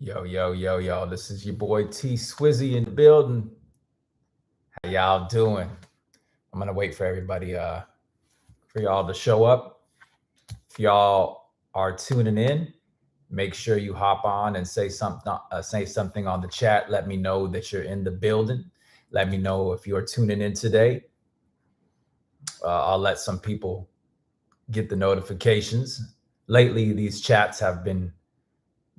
Yo, yo, yo, yo. This is your boy T Swizzy in the building. How y'all doing? I'm gonna wait for everybody for y'all to show up. If y'all are tuning in, make sure you hop on and say something on the chat. Let me know that you're in the building. Let me know if you're tuning in today. I'll let some people get the notifications. Lately, these chats have been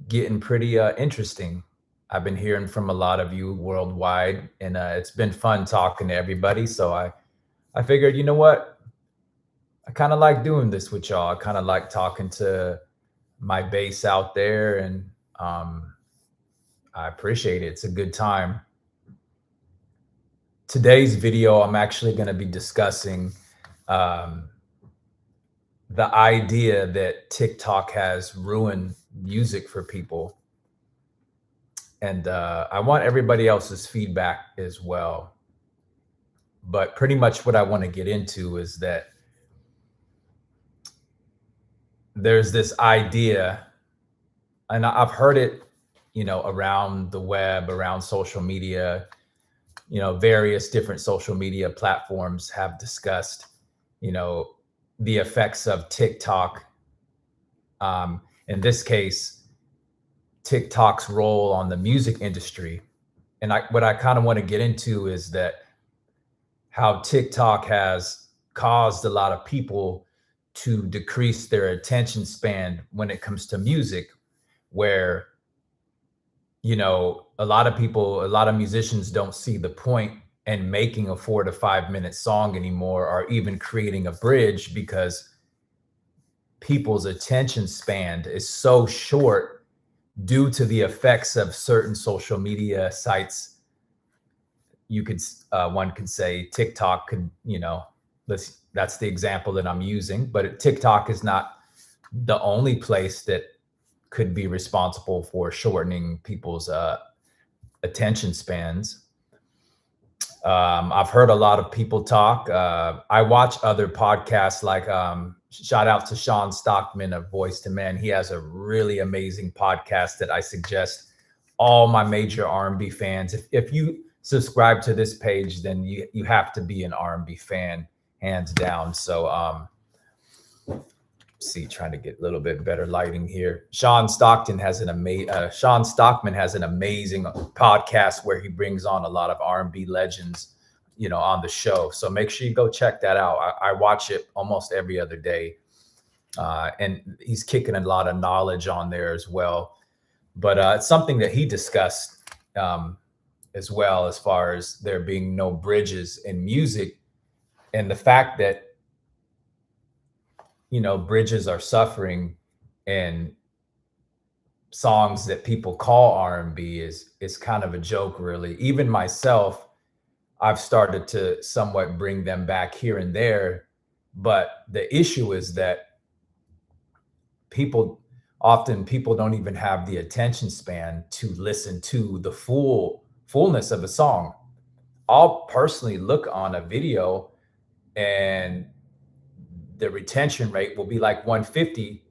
getting pretty interesting. I've been hearing from a lot of you worldwide, and it's been fun talking to everybody. So I figured, you know what? I kind of like doing this with y'all. I kind of like talking to my base out there, and um, I appreciate it. It's a good time. Today's video, I'm actually going to be discussing um, the idea that TikTok has ruined music for people. And I want everybody else's feedback as well. But pretty much what I want to get into is that there's this idea, and I've heard it, around the web, around social media, various different social media platforms have discussed, the effects of TikTok. In this case, TikTok's role on the music industry. And what I kind of want to get into is that how TikTok has caused a lot of people to decrease their attention span when it comes to music, where, a lot of people, a lot of musicians don't see the point in making a 4 to 5 minute song anymore, or even creating a bridge, because people's attention span is so short due to the effects of certain social media sites. One could say TikTok could, that's the example that I'm using, but TikTok is not the only place that could be responsible for shortening people's attention spans. I've heard a lot of people talk. I watch other podcasts, like shout out to Sean Stockman of Voice to Men. He has a really amazing podcast that I suggest all my major R&B fans. If you subscribe to this page, then you have to be an R&B fan, hands down. So trying to get a little bit better lighting here. Sean Stockman has an amazing podcast where he brings on a lot of R&B legends, on the show. So make sure you go check that out. I watch it almost every other day, and he's kicking a lot of knowledge on there as well. But it's something that he discussed as well, as far as there being no bridges in music, and the fact that bridges are suffering, and songs that people call R&B is kind of a joke, really. Even myself, I've started to somewhat bring them back here and there, but the issue is that people don't even have the attention span to listen to the fullness of a song. I'll personally look on a video and the retention rate will be like 150.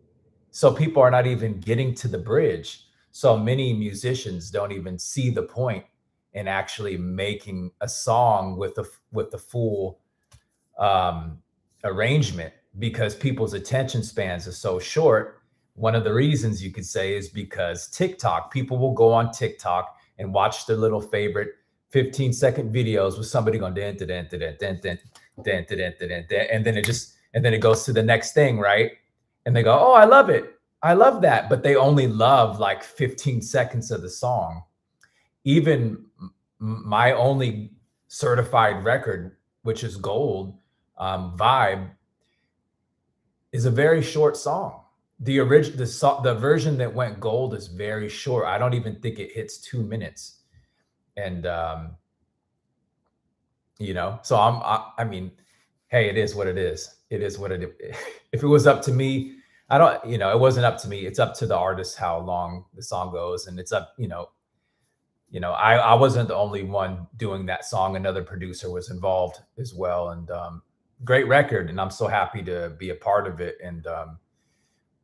So people are not even getting to the bridge. So many musicians don't even see the point in actually making a song with the full arrangement, because people's attention spans are so short. One of the reasons, you could say, is because TikTok. People will go on TikTok and watch their little favorite 15-second videos with somebody going and then it goes to the next thing, right? And they go, oh, I love it. I love that. But they only love like 15 seconds of the song. Even my only certified record, which is gold, Vibe, is a very short song. The version that went gold is very short. I don't even think it hits 2 minutes. And, so I mean, hey, it is what it is. It is what it is. If it was up to me, it wasn't up to me. It's up to the artist how long the song goes. And it's up, I wasn't the only one doing that song. Another producer was involved as well. And great record. And I'm so happy to be a part of it. And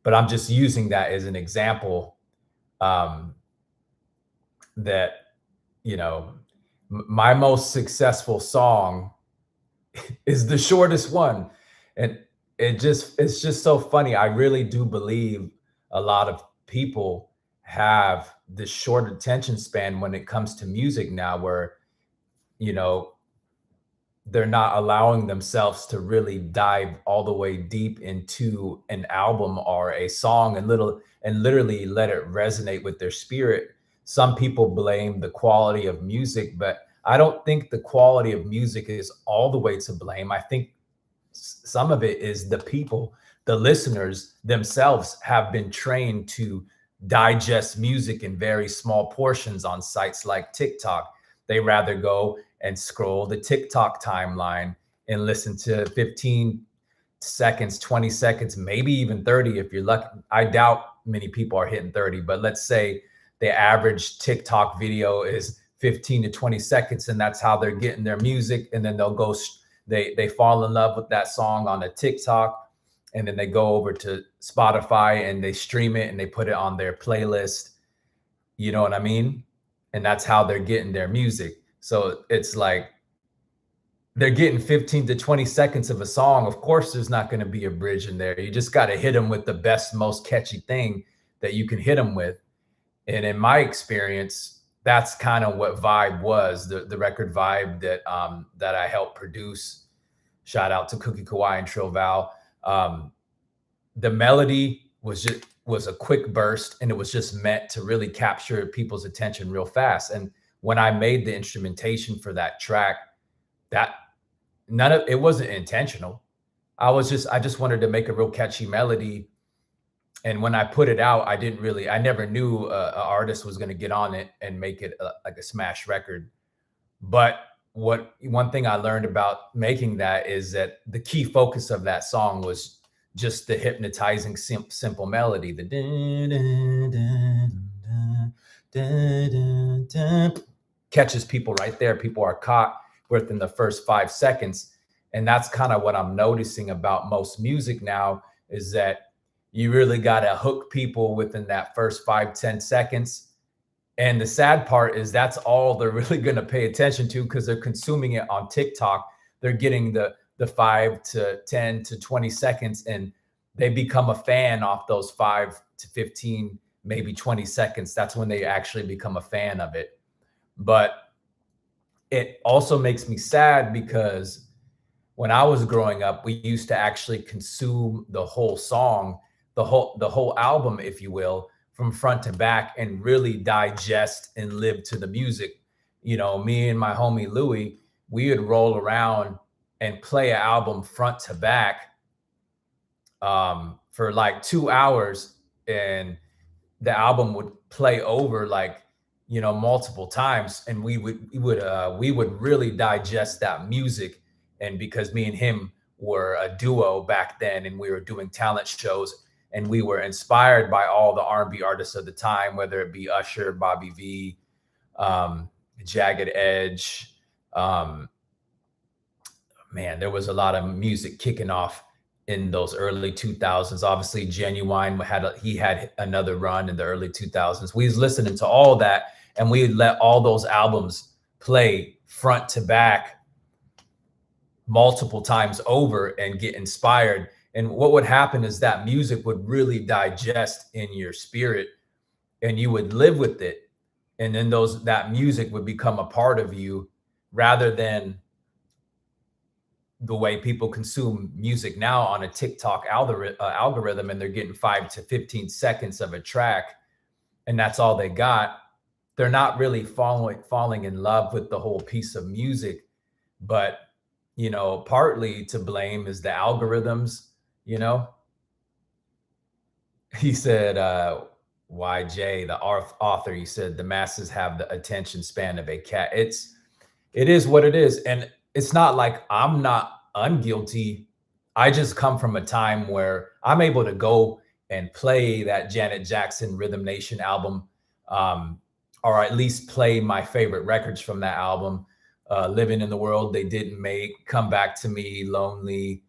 but I'm just using that as an example that, you know, my most successful song is the shortest one. And it's just so funny. I really do believe a lot of people have this short attention span when it comes to music now, where, you know, they're not allowing themselves to really dive all the way deep into an album or a song and literally let it resonate with their spirit. Some people blame the quality of music, but I don't think the quality of music is all the way to blame. I think some of it is the people, the listeners themselves have been trained to digest music in very small portions on sites like TikTok. They rather go and scroll the TikTok timeline and listen to 15 seconds, 20 seconds, maybe even 30 if you're lucky. I doubt many people are hitting 30, but let's say the average TikTok video is 15 to 20 seconds, and that's how they're getting their music. And then they'll go, they fall in love with that song on a TikTok, and then they go over to Spotify and they stream it and they put it on their playlist. You know what I mean? And that's how they're getting their music. So it's like they're getting 15 to 20 seconds of a song. Of course, there's not going to be a bridge in there. You just got to hit them with the best, most catchy thing that you can hit them with. And in my experience, that's kind of what Vibe was, the record Vibe that I helped produce. Shout out to Cookie Kawhi and Trill Val. The melody was a quick burst, and it was just meant to really capture people's attention real fast. And when I made the instrumentation for that track, that none of it wasn't intentional. I just wanted to make a real catchy melody. And when I put it out, I never knew an artist was going to get on it and make it like a smash record. But one thing I learned about making that is that the key focus of that song was just the hypnotizing simple melody. The dun, dun, dun, dun, dun, catches people right there. People are caught within the first 5 seconds. And that's kind of what I'm noticing about most music now, is that you really got to hook people within that first 5-10 seconds. And the sad part is that's all they're really going to pay attention to, because they're consuming it on TikTok. They're getting the 5 to 10 to 20 seconds, and they become a fan off those 5 to 15, maybe 20 seconds. That's when they actually become a fan of it. But it also makes me sad, because when I was growing up, we used to actually consume the whole song, the whole album, if you will, from front to back, and really digest and live to the music. You know, me and my homie Louie, we would roll around and play an album front to back for like 2 hours, and the album would play over like, you know, multiple times, and we would really digest that music. And because me and him were a duo back then, and we were doing talent shows, and we were inspired by all the R&B artists of the time, whether it be Usher, Bobby V, Jagged Edge. Man, there was a lot of music kicking off in those early 2000s. Obviously, Genuine he had another run in the early 2000s. We was listening to all that, and we let all those albums play front to back multiple times over and get inspired. And what would happen is that music would really digest in your spirit, and you would live with it. And then that music would become a part of you, rather than the way people consume music now on a TikTok algorithm, and they're getting 5 to 15 seconds of a track, and that's all they got. They're not really falling in love with the whole piece of music. But, you know, partly to blame is the algorithms, you know. He said, YJ, the author, he said, the masses have the attention span of a cat. It is what it is. And it's not like I'm not unguilty. I just come from a time where I'm able to go and play that Janet Jackson Rhythm Nation album, or at least play my favorite records from that album. Living in the World They Didn't Make, Come Back to Me, Lonely.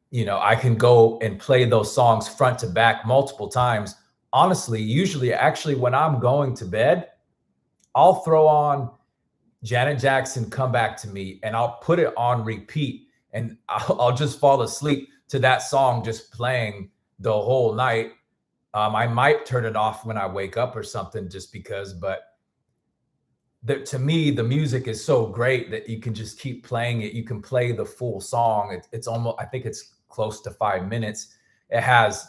You know, I can go and play those songs front to back multiple times. Honestly, usually, actually, when I'm going to bed, I'll throw on Janet Jackson, Come Back to Me, and I'll put it on repeat, and I'll just fall asleep to that song just playing the whole night. I might turn it off when I wake up or something just because, but to me, the music is so great that you can just keep playing it. You can play the full song. It's almost, I think it's close to 5 minutes. It has,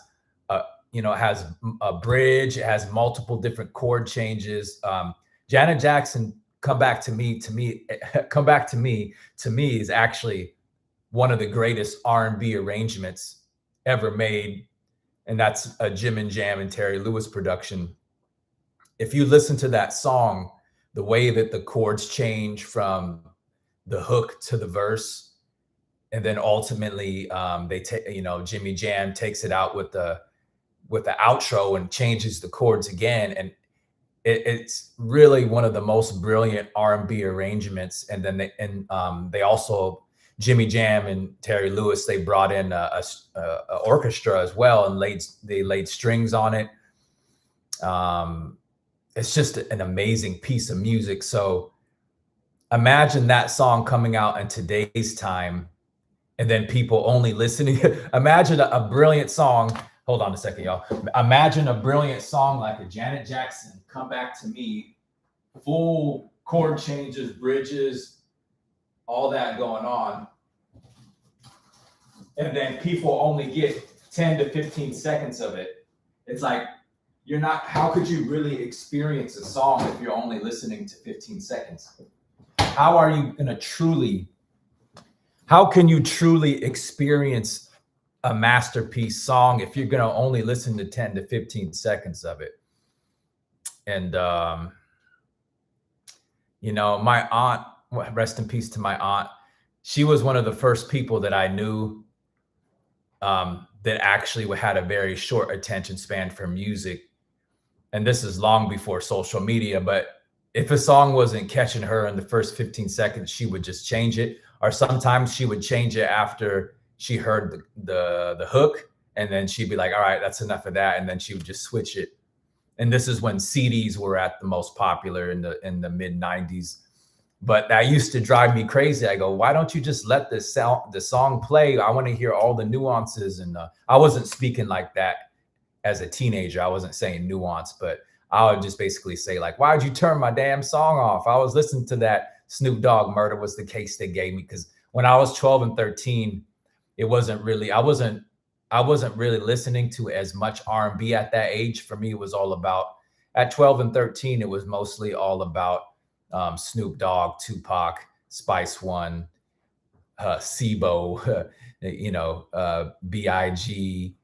it has a bridge. It has multiple different chord changes. Janet Jackson, Come Back to Me, Come Back to Me is actually one of the greatest R&B arrangements ever made. And that's a Jim and Jam and Terry Lewis production. If you listen to that song, the way that the chords change from the hook to the verse, and then ultimately they take, Jimmy Jam takes it out with the outro and changes the chords again, and it's really one of the most brilliant R&B arrangements. And then they also, Jimmy Jam and Terry Lewis, they brought in a orchestra as well, and they laid strings on it. It's just an amazing piece of music. So imagine that song coming out in today's time, and then people only listening. Imagine a brilliant song. Hold on a second, y'all. Imagine a brilliant song like a Janet Jackson, Come Back to Me, full chord changes, bridges, all that going on. And then people only get 10 to 15 seconds of it. It's like, how could you really experience a song if you're only listening to 15 seconds? How can you truly experience a masterpiece song if you're going to only listen to 10 to 15 seconds of it? And, my aunt, rest in peace to my aunt, she was one of the first people that I knew that actually had a very short attention span for music. And this is long before social media, but if a song wasn't catching her in the first 15 seconds, she would just change it. Or sometimes she would change it after she heard the hook, and then she'd be like, all right, that's enough of that. And then she would just switch it. And this is when CDs were at the most popular in the mid 90s. But that used to drive me crazy. I go, why don't you just let the song play? I want to hear all the nuances. And I wasn't speaking like that as a teenager. I wasn't saying nuance, but I would just basically say, like, why'd you turn my damn song off? I was listening to that Snoop Dogg Murder Was the Case they gave me, because when I was 12 and 13, it wasn't really, I wasn't really listening to as much R&B at that age. For me, it was all about, at 12 and 13, it was mostly all about Snoop Dogg, Tupac, Spice One, Sibo, B.I.G.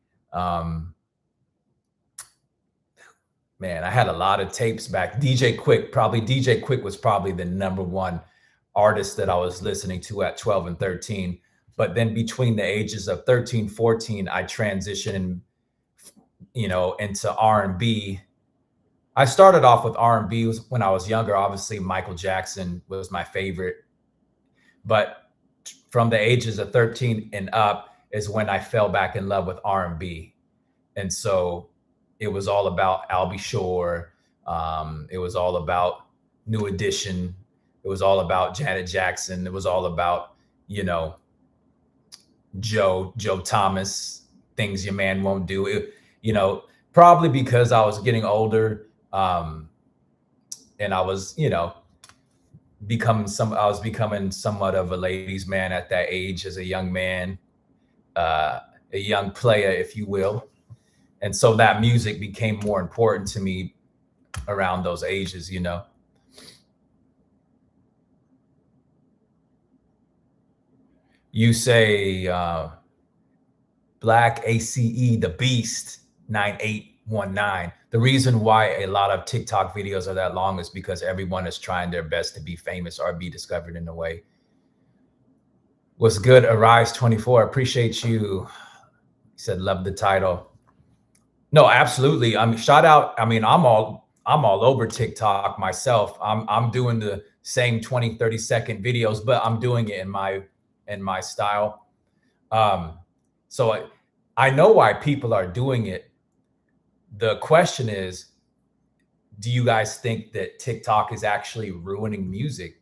Man, I had a lot of tapes back. DJ Quick was probably the number one artist that I was listening to at 12 and 13. But then between the ages of 13, 14, I transitioned, into R&B. I started off with R&B when I was younger. Obviously, Michael Jackson was my favorite. But from the ages of 13 and up is when I fell back in love with R&B. And so it was all about Albie Shore. It was all about New Edition. It was all about Janet Jackson. It was all about, Joe Thomas, Things Your Man Won't Do. Probably because I was getting older, and I was, becoming somewhat of a ladies' man at that age as a young man, a young player, if you will. And so that music became more important to me around those ages, You say Black ACE, the Beast, 9819. The reason why a lot of TikTok videos are that long is because everyone is trying their best to be famous or be discovered in a way. What's good, Arise 24? Appreciate you. He said, love the title. No, absolutely. Shout out. I'm all over TikTok myself. I'm doing the same 20, 30-second videos, but I'm doing it in my style. So I know why people are doing it. The question is, do you guys think that TikTok is actually ruining music?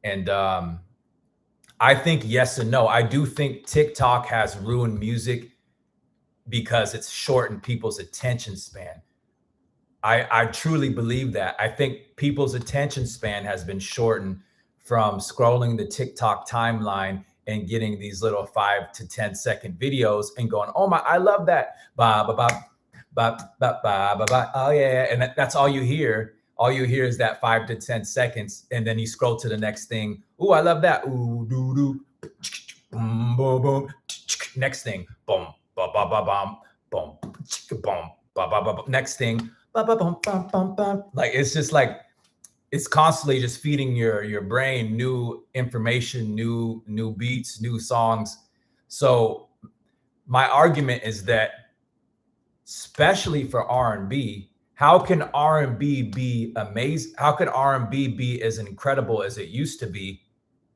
And I think yes and no. I do think TikTok has ruined music because it's shortened people's attention span. I truly believe that. I think people's attention span has been shortened from scrolling the TikTok timeline and getting these little 5 to 10-second videos and going, "Oh my, I love that." Ba ba ba ba ba ba ba ba. Oh yeah, and that's all you hear. All you hear is that 5 to 10 seconds, and then you scroll to the next thing. Ooh, I love that. Ooh, doo doo. Boom, boom, boom. Next thing. Boom, ba ba ba bum, boom, boom, ba ba ba. Next thing. Ba, ba, bum, bum, bum, bum. Like it's just like it's constantly just feeding your brain new information, new beats, new songs. So my argument is that, especially for R&B, how can R&B be amazing? How can R&B be as incredible as it used to be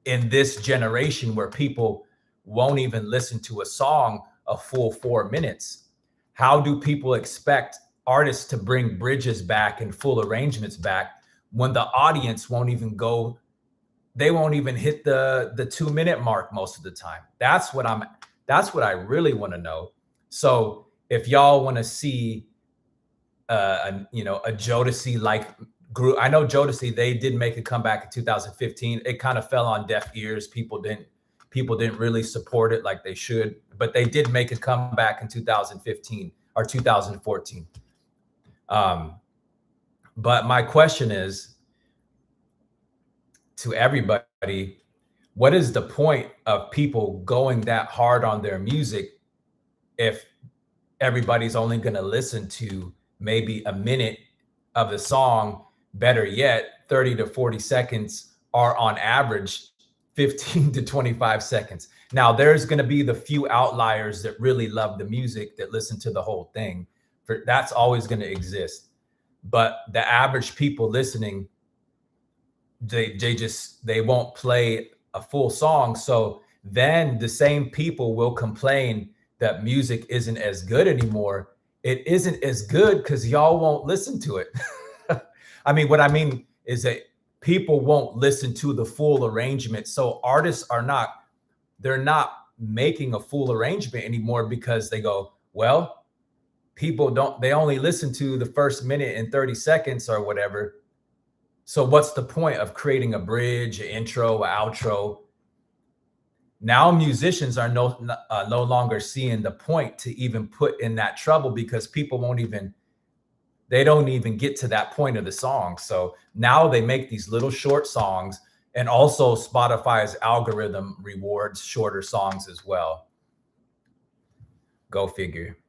in this generation where people won't even listen to a song a full 4 minutes? How do people expect artists to bring bridges back and full arrangements back when the audience won't even go, they won't even hit the 2-minute mark most of the time? That's what I really want to know. So if y'all want to see a Jodeci like group, I know Jodeci, they did make a comeback in 2015. It kind of fell on deaf ears. People didn't really support it like they should, but they did make a comeback in 2015 or 2014. But my question is to everybody, what is the point of people going that hard on their music if everybody's only going to listen to maybe a minute of the song? Better yet, 30 to 40 seconds are on average 15 to 25 seconds. Now, there's going to be the few outliers that really love the music that listen to the whole thing. That's always going to exist. But the average people listening, they won't play a full song. So then the same people will complain that music isn't as good anymore. It isn't as good because y'all won't listen to it. I mean, what I mean is that people won't listen to the full arrangement. So artists they're not making a full arrangement anymore because they go, well, they only listen to the first minute and 30 seconds or whatever. So what's the point of creating a bridge, an intro, an outro? Now musicians are no longer seeing the point to even put in that trouble because people they don't even get to that point of the song. So now they make these little short songs, and also Spotify's algorithm rewards shorter songs as well. Go figure.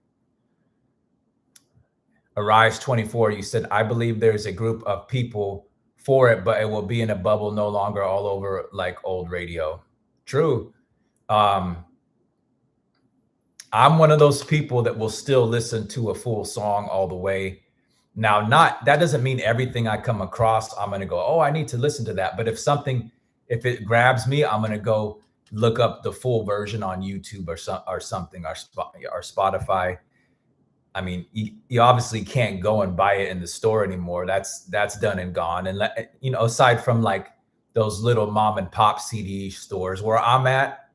Arise 24, you said, I believe there's a group of people for it, but it will be in a bubble, no longer all over like old radio. True. I'm one of those people that will still listen to a full song all the way. Now, that doesn't mean everything I come across, I'm going to go, oh, I need to listen to that. But if it grabs me, I'm going to go look up the full version on YouTube or something, or Spotify. I mean, you obviously can't go and buy it in the store anymore. That's done and gone. And aside from like those little mom and pop CD stores where I'm at,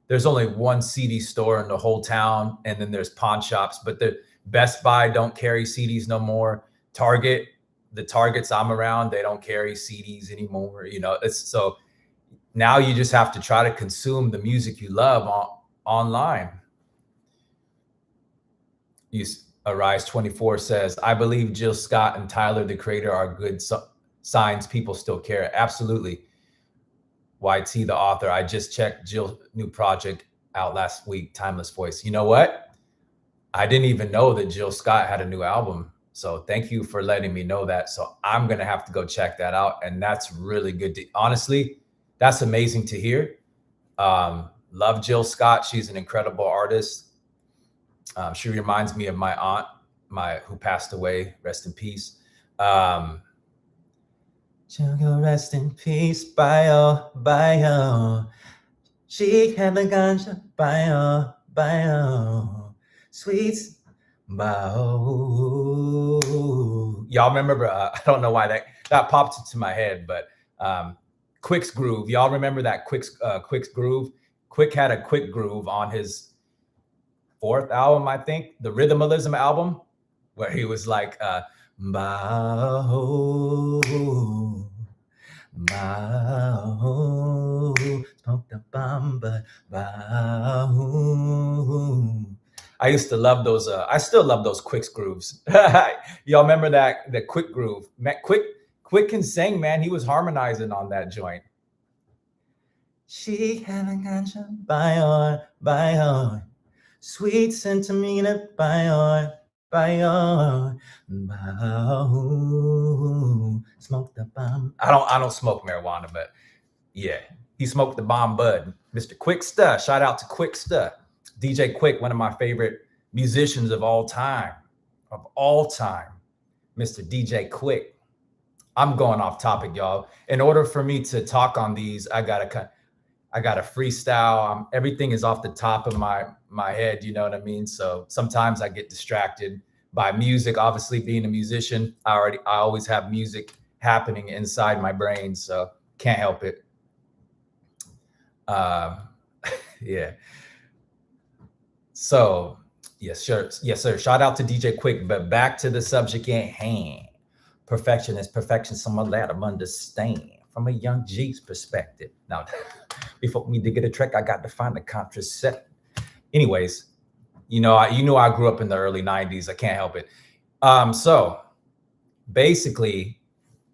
there's only one CD store in the whole town, and then there's pawn shops. But the Best Buy don't carry CDs no more. The Targets I'm around, they don't carry CDs anymore. So now you just have to try to consume the music you love online. Arise 24 says, I believe Jill Scott and Tyler, the Creator, are good signs people still care. Absolutely. YT, the author, I just checked Jill's new project out last week, Timeless Voice. You know what? I didn't even know that Jill Scott had a new album. So thank you for letting me know that. So I'm going to have to go check that out. And that's really good. Honestly, that's amazing to hear. Love Jill Scott. She's an incredible artist. She reminds me of my aunt, who passed away. Rest in peace. She'll go rest in peace. Bio. She had the ganja. Bio. Sweets. Bio. Y'all remember? I don't know why that popped into my head, but Quick's Groove. Y'all remember that Quick's Groove? Quick had a Quick Groove on his 4th album, I think, the Rhythmalism album, where he was like, smoke the bomb, but I used to love those. I still love those Quick grooves. Y'all remember the Quick Groove? Quick can sing, man. He was harmonizing on that joint. She having ganja by on, sweet sentimina by on. Smoke the bomb. I don't smoke marijuana, but yeah, he smoked the bomb bud. Mr. Quick Stuff. Shout out to Quick Stuff. DJ Quick, one of my favorite musicians of all time. Mr. DJ Quick. I'm going off topic, y'all. In order for me to talk on these, I gotta freestyle. Everything is off the top of my head, you know what I mean? So sometimes I get distracted by music. Obviously, being a musician, I always have music happening inside my brain, so can't help it. Yeah. So yes, sure. Yes, sir. Shout out to DJ Quick, but back to the subject at hand. Perfection is perfection. Someone let them understand from a young G's perspective. Now, before me to get a trick, I got to find a contraceptive. Anyways, you know I grew up in the early 90s. I can't help it. So basically,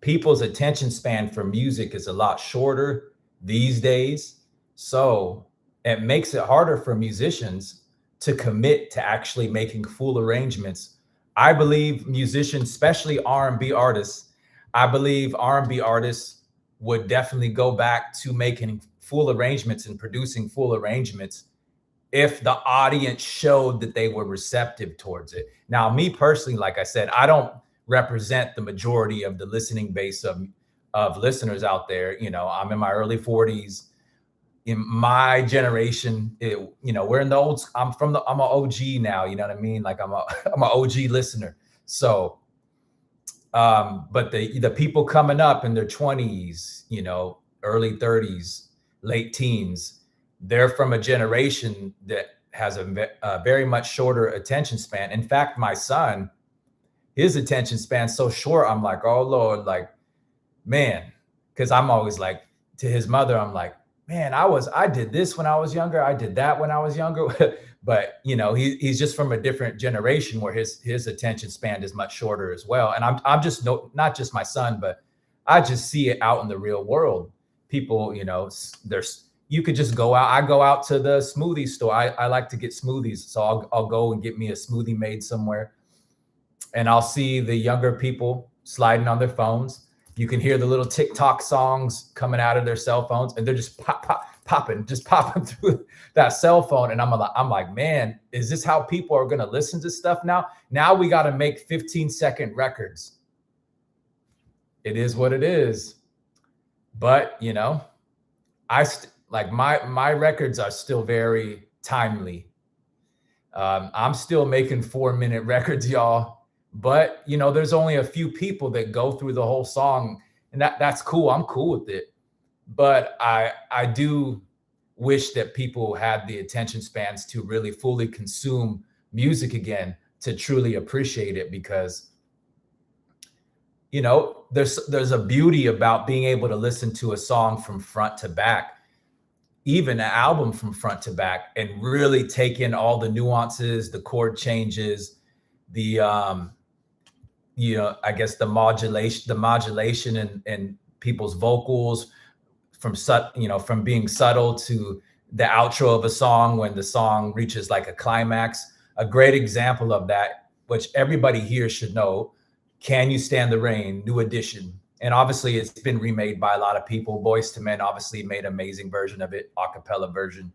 people's attention span for music is a lot shorter these days. So it makes it harder for musicians to commit to actually making full arrangements. I believe musicians, especially R&B artists, I believe R&B artists would definitely go back to making full arrangements and producing full arrangements if the audience showed that they were receptive towards it. Now, me personally, like I said, I don't represent the majority of the listening base of listeners out there. You know, I'm in my early 40s. In my generation, we're in the old. I'm an OG now. You know what I mean? Like I'm an OG listener. So, but the people coming up in their 20s, early 30s, late teens, they're from a generation that has a very much shorter attention span. In fact, my son, his attention span's so short. I'm like, oh Lord, like, man, because I'm always like to his mother, I'm like, man, I did this when I was younger. I did that when I was younger. But, he's just from a different generation where his attention span is much shorter as well. And I'm just not just my son, but I just see it out in the real world. People, you could just go out. I go out to the smoothie store. I like to get smoothies. So I'll go and get me a smoothie made somewhere. And I'll see the younger people sliding on their phones. You can hear the little TikTok songs coming out of their cell phones, and they're just popping through that cell phone. And I'm like, man, is this how people are going to listen to stuff now? Now we got to make 15-second records. It is what it is. But, my records are still very timely. I'm still making 4-minute records, y'all. But, there's only a few people that go through the whole song, and that's cool. I'm cool with it. But I do wish that people had the attention spans to really fully consume music again, to truly appreciate it, because, there's a beauty about being able to listen to a song from front to back, even an album from front to back, and really take in all the nuances, the chord changes, the I guess the modulation and people's vocals, from being subtle to the outro of a song when the song reaches like a climax. A great example of that, which everybody here should know, Can You Stand the Rain, new edition. And obviously it's been remade by a lot of people. Boyz II Men obviously made an amazing version of it, a cappella version.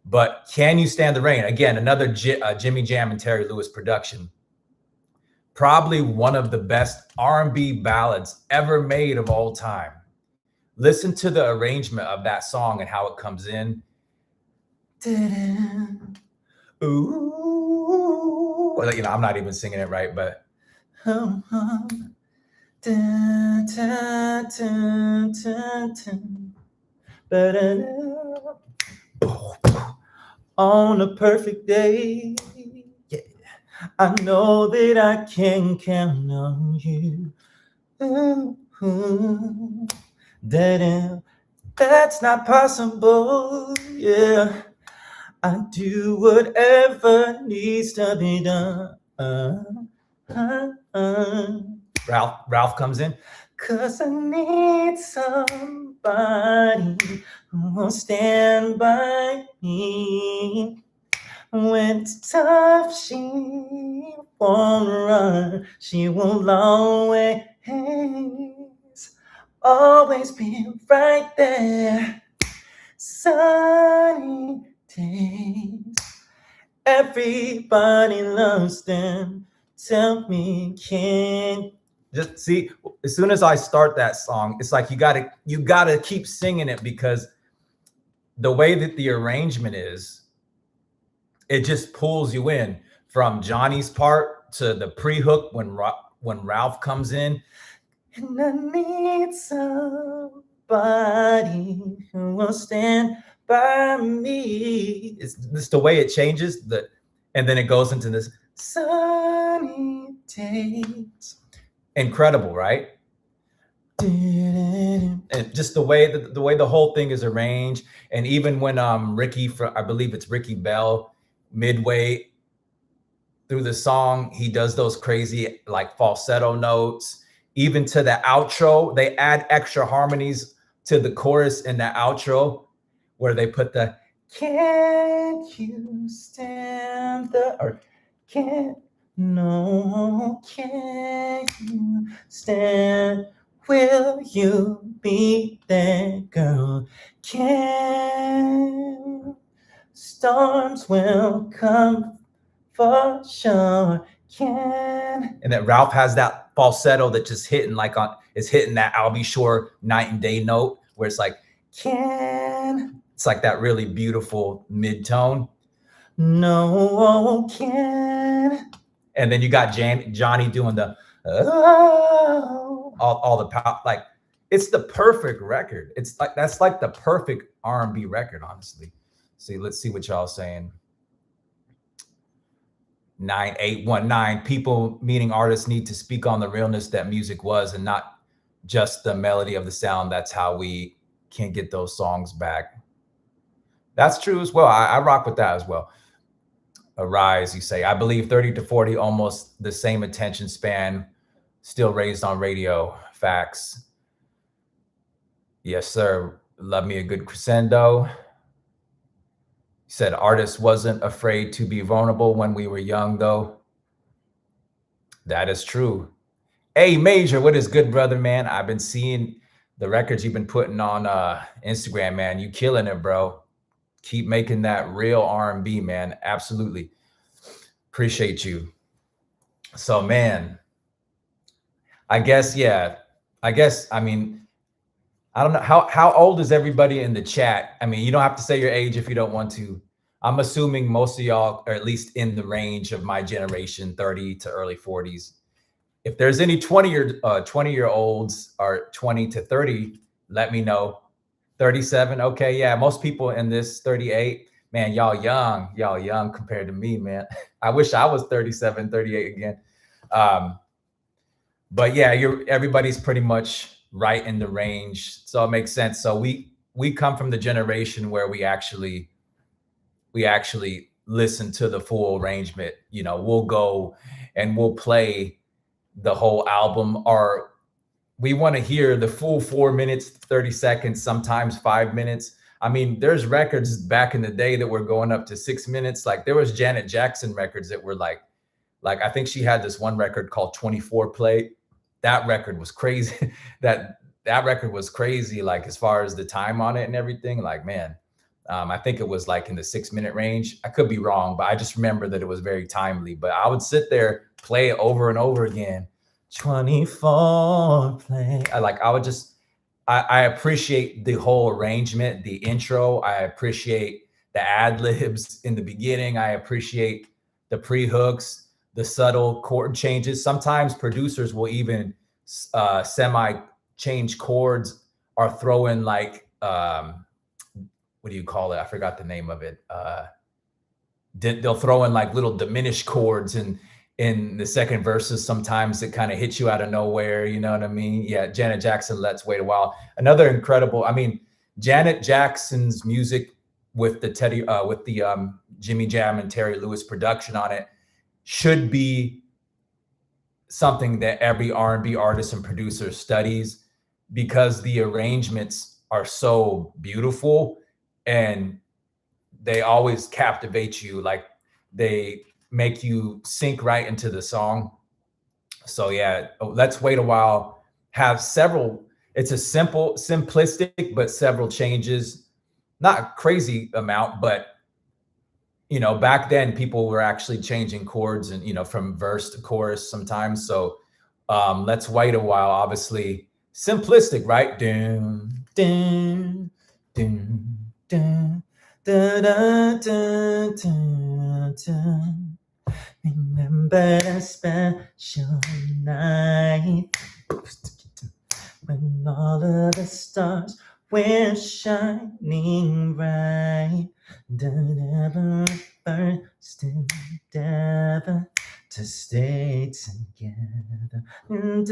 But Can You Stand the Rain, again, another Jimmy Jam and Terry Lewis production. Probably one of the best R&B ballads ever made of all time. Listen to the arrangement of that song and how it comes in. Ooh, I'm not even singing it right, but Dun, dun, dun, dun, dun. Ba-da-da. On a perfect day, yeah, I know that I can count on you. Ooh, ooh. That's not possible, yeah. I do whatever needs to be done. Ralph comes in. 'Cause I need somebody who will stand by me. When it's tough, she won't run. She will always be right there. Sunny days, everybody loves them. Tell me, can just see, as soon as I start that song, it's like you gotta keep singing it, because the way that the arrangement is, it just pulls you in from Johnny's part to the pre-hook when Ralph comes in. And I need somebody who will stand by me. It's just the way it changes, and then it goes into this sunny days. Incredible, right? And just the way the whole thing is arranged. And even when Ricky, I believe it's Ricky Bell, midway through the song, he does those crazy like falsetto notes. Even to the outro, they add extra harmonies to the chorus in the outro, where they put the "Can you stand the" or "Can you stand? Will you be there, girl? Can storms will come for sure. Can." And then Ralph has that falsetto that just hitting that "I'll be sure" night and day note, where it's like can. It's like that really beautiful mid-tone. No can. And then you got Johnny doing the all the power. Like, it's the perfect record. It's like that's like the perfect R&B record, honestly. See, let's see what y'all saying. 9819 people, meaning artists, need to speak on the realness that music was and not just the melody of the sound. That's how we can get those songs back. That's true as well. I rock with that as well. Arise, you say. I believe 30 to 40, almost the same attention span, still raised on radio. Facts. Yes, sir. Love me a good crescendo. Said artist wasn't afraid to be vulnerable when we were young, though. That is true. Hey, Major, what is good, brother, man? I've been seeing the records you've been putting on Instagram, man. You killing it, bro. Keep making that real R&B, man. Absolutely. Appreciate you. So, man, I mean, I don't know. How old is everybody in the chat? I mean, you don't have to say your age if you don't want to. I'm assuming most of y'all are at least in the range of my generation, 30 to early 40s. If there's any 20-year-olds or 20 to 30, let me know. 37, okay, yeah. Most people in this 38, man, y'all young compared to me, man. I wish I was 37, 38 again. But yeah, everybody's pretty much right in the range, so it makes sense. So we come from the generation where we actually listen to the full arrangement. You know, we'll go and we'll play the whole album, or we want to hear the full 4 minutes, 30 seconds, sometimes 5 minutes. I mean, there's records back in the day that were going up to 6 minutes. Like, there was Janet Jackson records that were like I think she had this one record called 24 Play. That record was crazy. that record was crazy, like, as far as the time on it and everything. Like, man, I think it was like in the 6 minute range. I could be wrong, but I just remember that it was very timely. But I would sit there, play it over and over again. 24 play. I appreciate the whole arrangement, the intro. I appreciate the ad libs in the beginning. I appreciate the pre-hooks, the subtle chord changes. Sometimes producers will even semi change chords or throw in like what do you call it? I forgot the name of it. They'll throw in like little diminished chords in the second verses. Sometimes it kind of hits you out of nowhere. You know what I mean? Yeah, Janet Jackson, Let's Wait a While. Another incredible. I mean, Janet Jackson's music with the Jimmy Jam and Terry Lewis production on it should be something that every R&B artist and producer studies, because the arrangements are so beautiful and they always captivate you. Like they make you sink right into the song. So yeah, Let's Wait a While have several. It's a simplistic, but several changes. Not crazy amount, but you know, back then people were actually changing chords and, you know, from verse to chorus sometimes. So Let's Wait a While, obviously simplistic, right? Dun, dun, dun, dun, dun, dun, dun, dun, dun. Remember that special night when all of the stars were shining bright. The first endeavor to stay together. And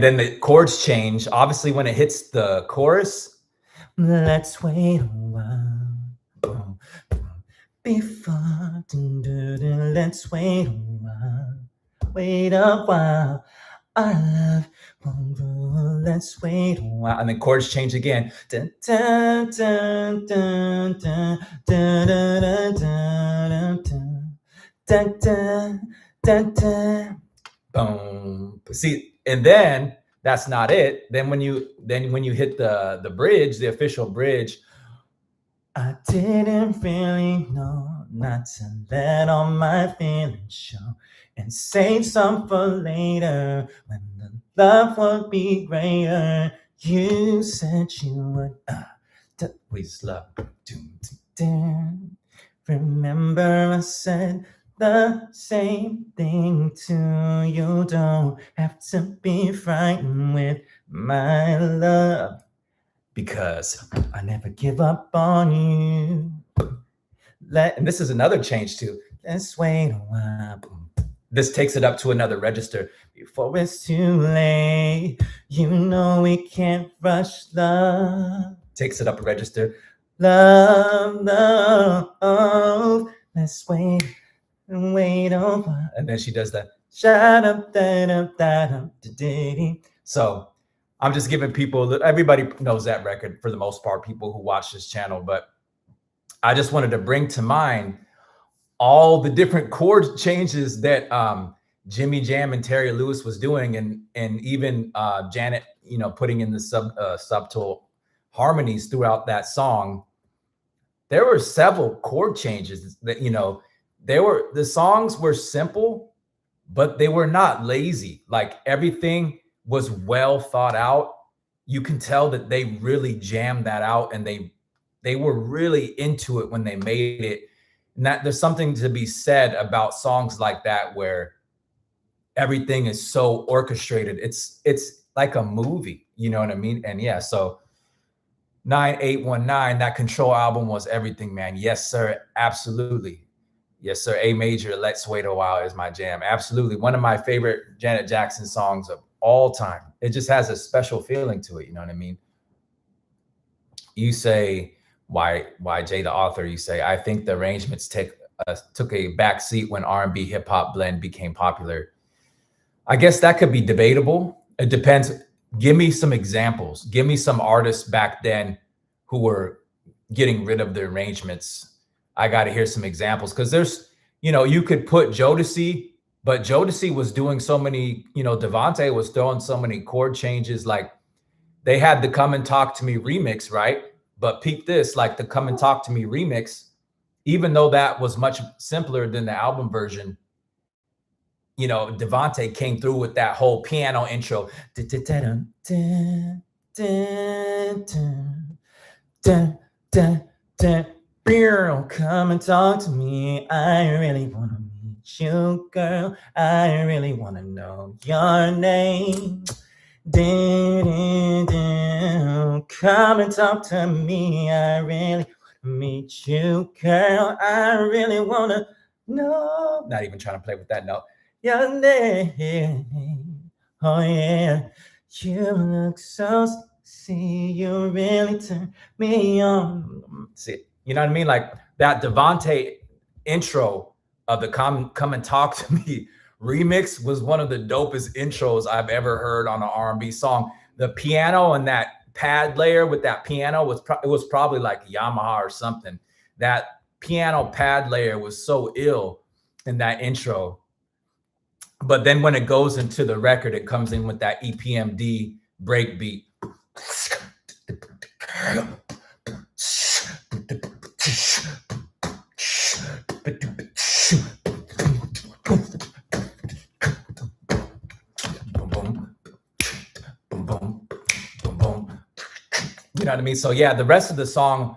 then the chords change. Obviously, when it hits the chorus, let's wait a while before. Let's wait a while. Wait a while. Our love won't grow. Let's wait a while. And then chords change again. Dun, dun, dun, dun, dun, dun, dun, dun, dun, dun, dun, dun, dun. Boom. See, and then that's not it. Then when you hit the bridge, the official bridge, I didn't really know not to let all my feelings show and save some for later when the love would be greater. You said you would always love. Remember I said the same thing to you. Don't have to be frightened with my love, because I never give up on you. And this is another change too. Let's wait a while. This takes it up to another register before it's too late. You know we can't rush love. Takes it up a register. Love, love. Let's wait and wait a while. And then she does that. Shut up, that up, that up, da-da-dee. So I'm just giving people, everybody knows that record for the most part, people who watch this channel, but I just wanted to bring to mind all the different chord changes that Jimmy Jam and Terry Lewis was doing, and even Janet, you know, putting in the subtle harmonies throughout that song. There were several chord changes that, you know, the songs were simple, but they were not lazy. Like everything was well thought out. You can tell that they really jammed that out, and they were really into it when they made it. And that there's something to be said about songs like that where everything is so orchestrated. It's like a movie, you know what I mean? And yeah, so 9819, that Control album was everything, man. Yes, sir. Absolutely. Yes, sir. A major, Let's Wait a While is my jam. Absolutely. One of my favorite Janet Jackson songs of all time. It just has a special feeling to it. You know what I mean? You say, why Jay, the author, you say, I think the arrangements took a back seat when R&B hip hop blend became popular. I guess that could be debatable. It depends. Give me some examples. Give me some artists back then who were getting rid of the arrangements. I got to hear some examples, because there's, you know, you could put Jodeci, but Jodeci was doing so many, you know, Devontae was throwing so many chord changes. Like they had the Come and Talk to Me remix, right? But peep this, like the Come and Talk to Me remix, even though that was much simpler than the album version, you know, Devontae came through with that whole piano intro. Girl, come and talk to me. I really wanna meet you, girl. I really wanna know your name. Come and talk to me. I really wanna meet you, girl. I really wanna know. Not even trying to play with that note. Your name. Oh yeah. You look so sexy. You really turn me on. See, you know what I mean? Like that Devontae intro of the Come and Talk to Me remix was one of the dopest intros I've ever heard on an R&B song. The piano and that pad layer with that piano it was probably like Yamaha or something. That piano pad layer was so ill in that intro. But then when it goes into the record, it comes in with that EPMD break beat. You know what I mean? So yeah, the rest of the song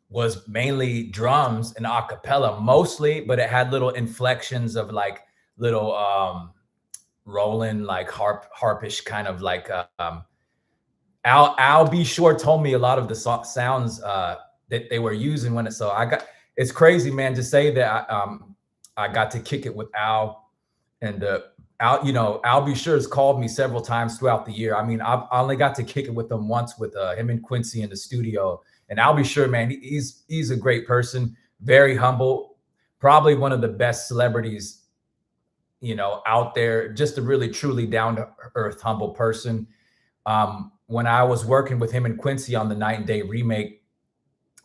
was mainly drums and a cappella mostly, but it had little inflections of like little rolling like harpish kind of like Al B. Shore told me a lot of the sounds that they were using when it. So it's crazy, man, to say that I got to kick it with Al, and Al, Al B. Shore has called me several times throughout the year. I mean, I only got to kick it with him once with him and Quincy in the studio. And Al B. Shore, man, he's a great person, very humble, probably one of the best celebrities, out there. Just a really truly down to earth, humble person. When I was working with him and Quincy on the Night and Day remake,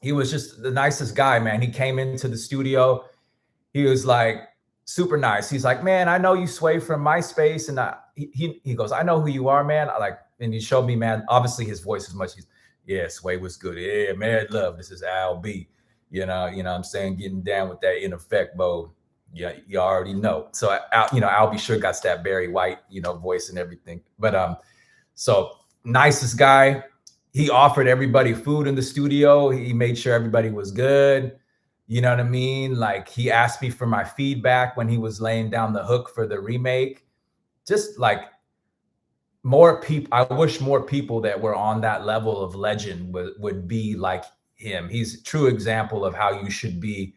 he was just the nicest guy, man. He came into the studio. He was like super nice. He's like, man, I know you Sway from MySpace. And he goes, I know who you are, man. And he showed me, man, obviously his voice is much. Yeah, Sway was good. Yeah, man, love. This is Al B. You know what I'm saying? Getting down with that in effect mode. Yeah, you already know. So, Al B. Sure got that Barry White, voice and everything. But so nicest guy. He offered everybody food in the studio. He made sure everybody was good. You know what I mean? Like he asked me for my feedback when he was laying down the hook for the remake. Just like more people, I wish more people that were on that level of legend would be like him. He's a true example of how you should be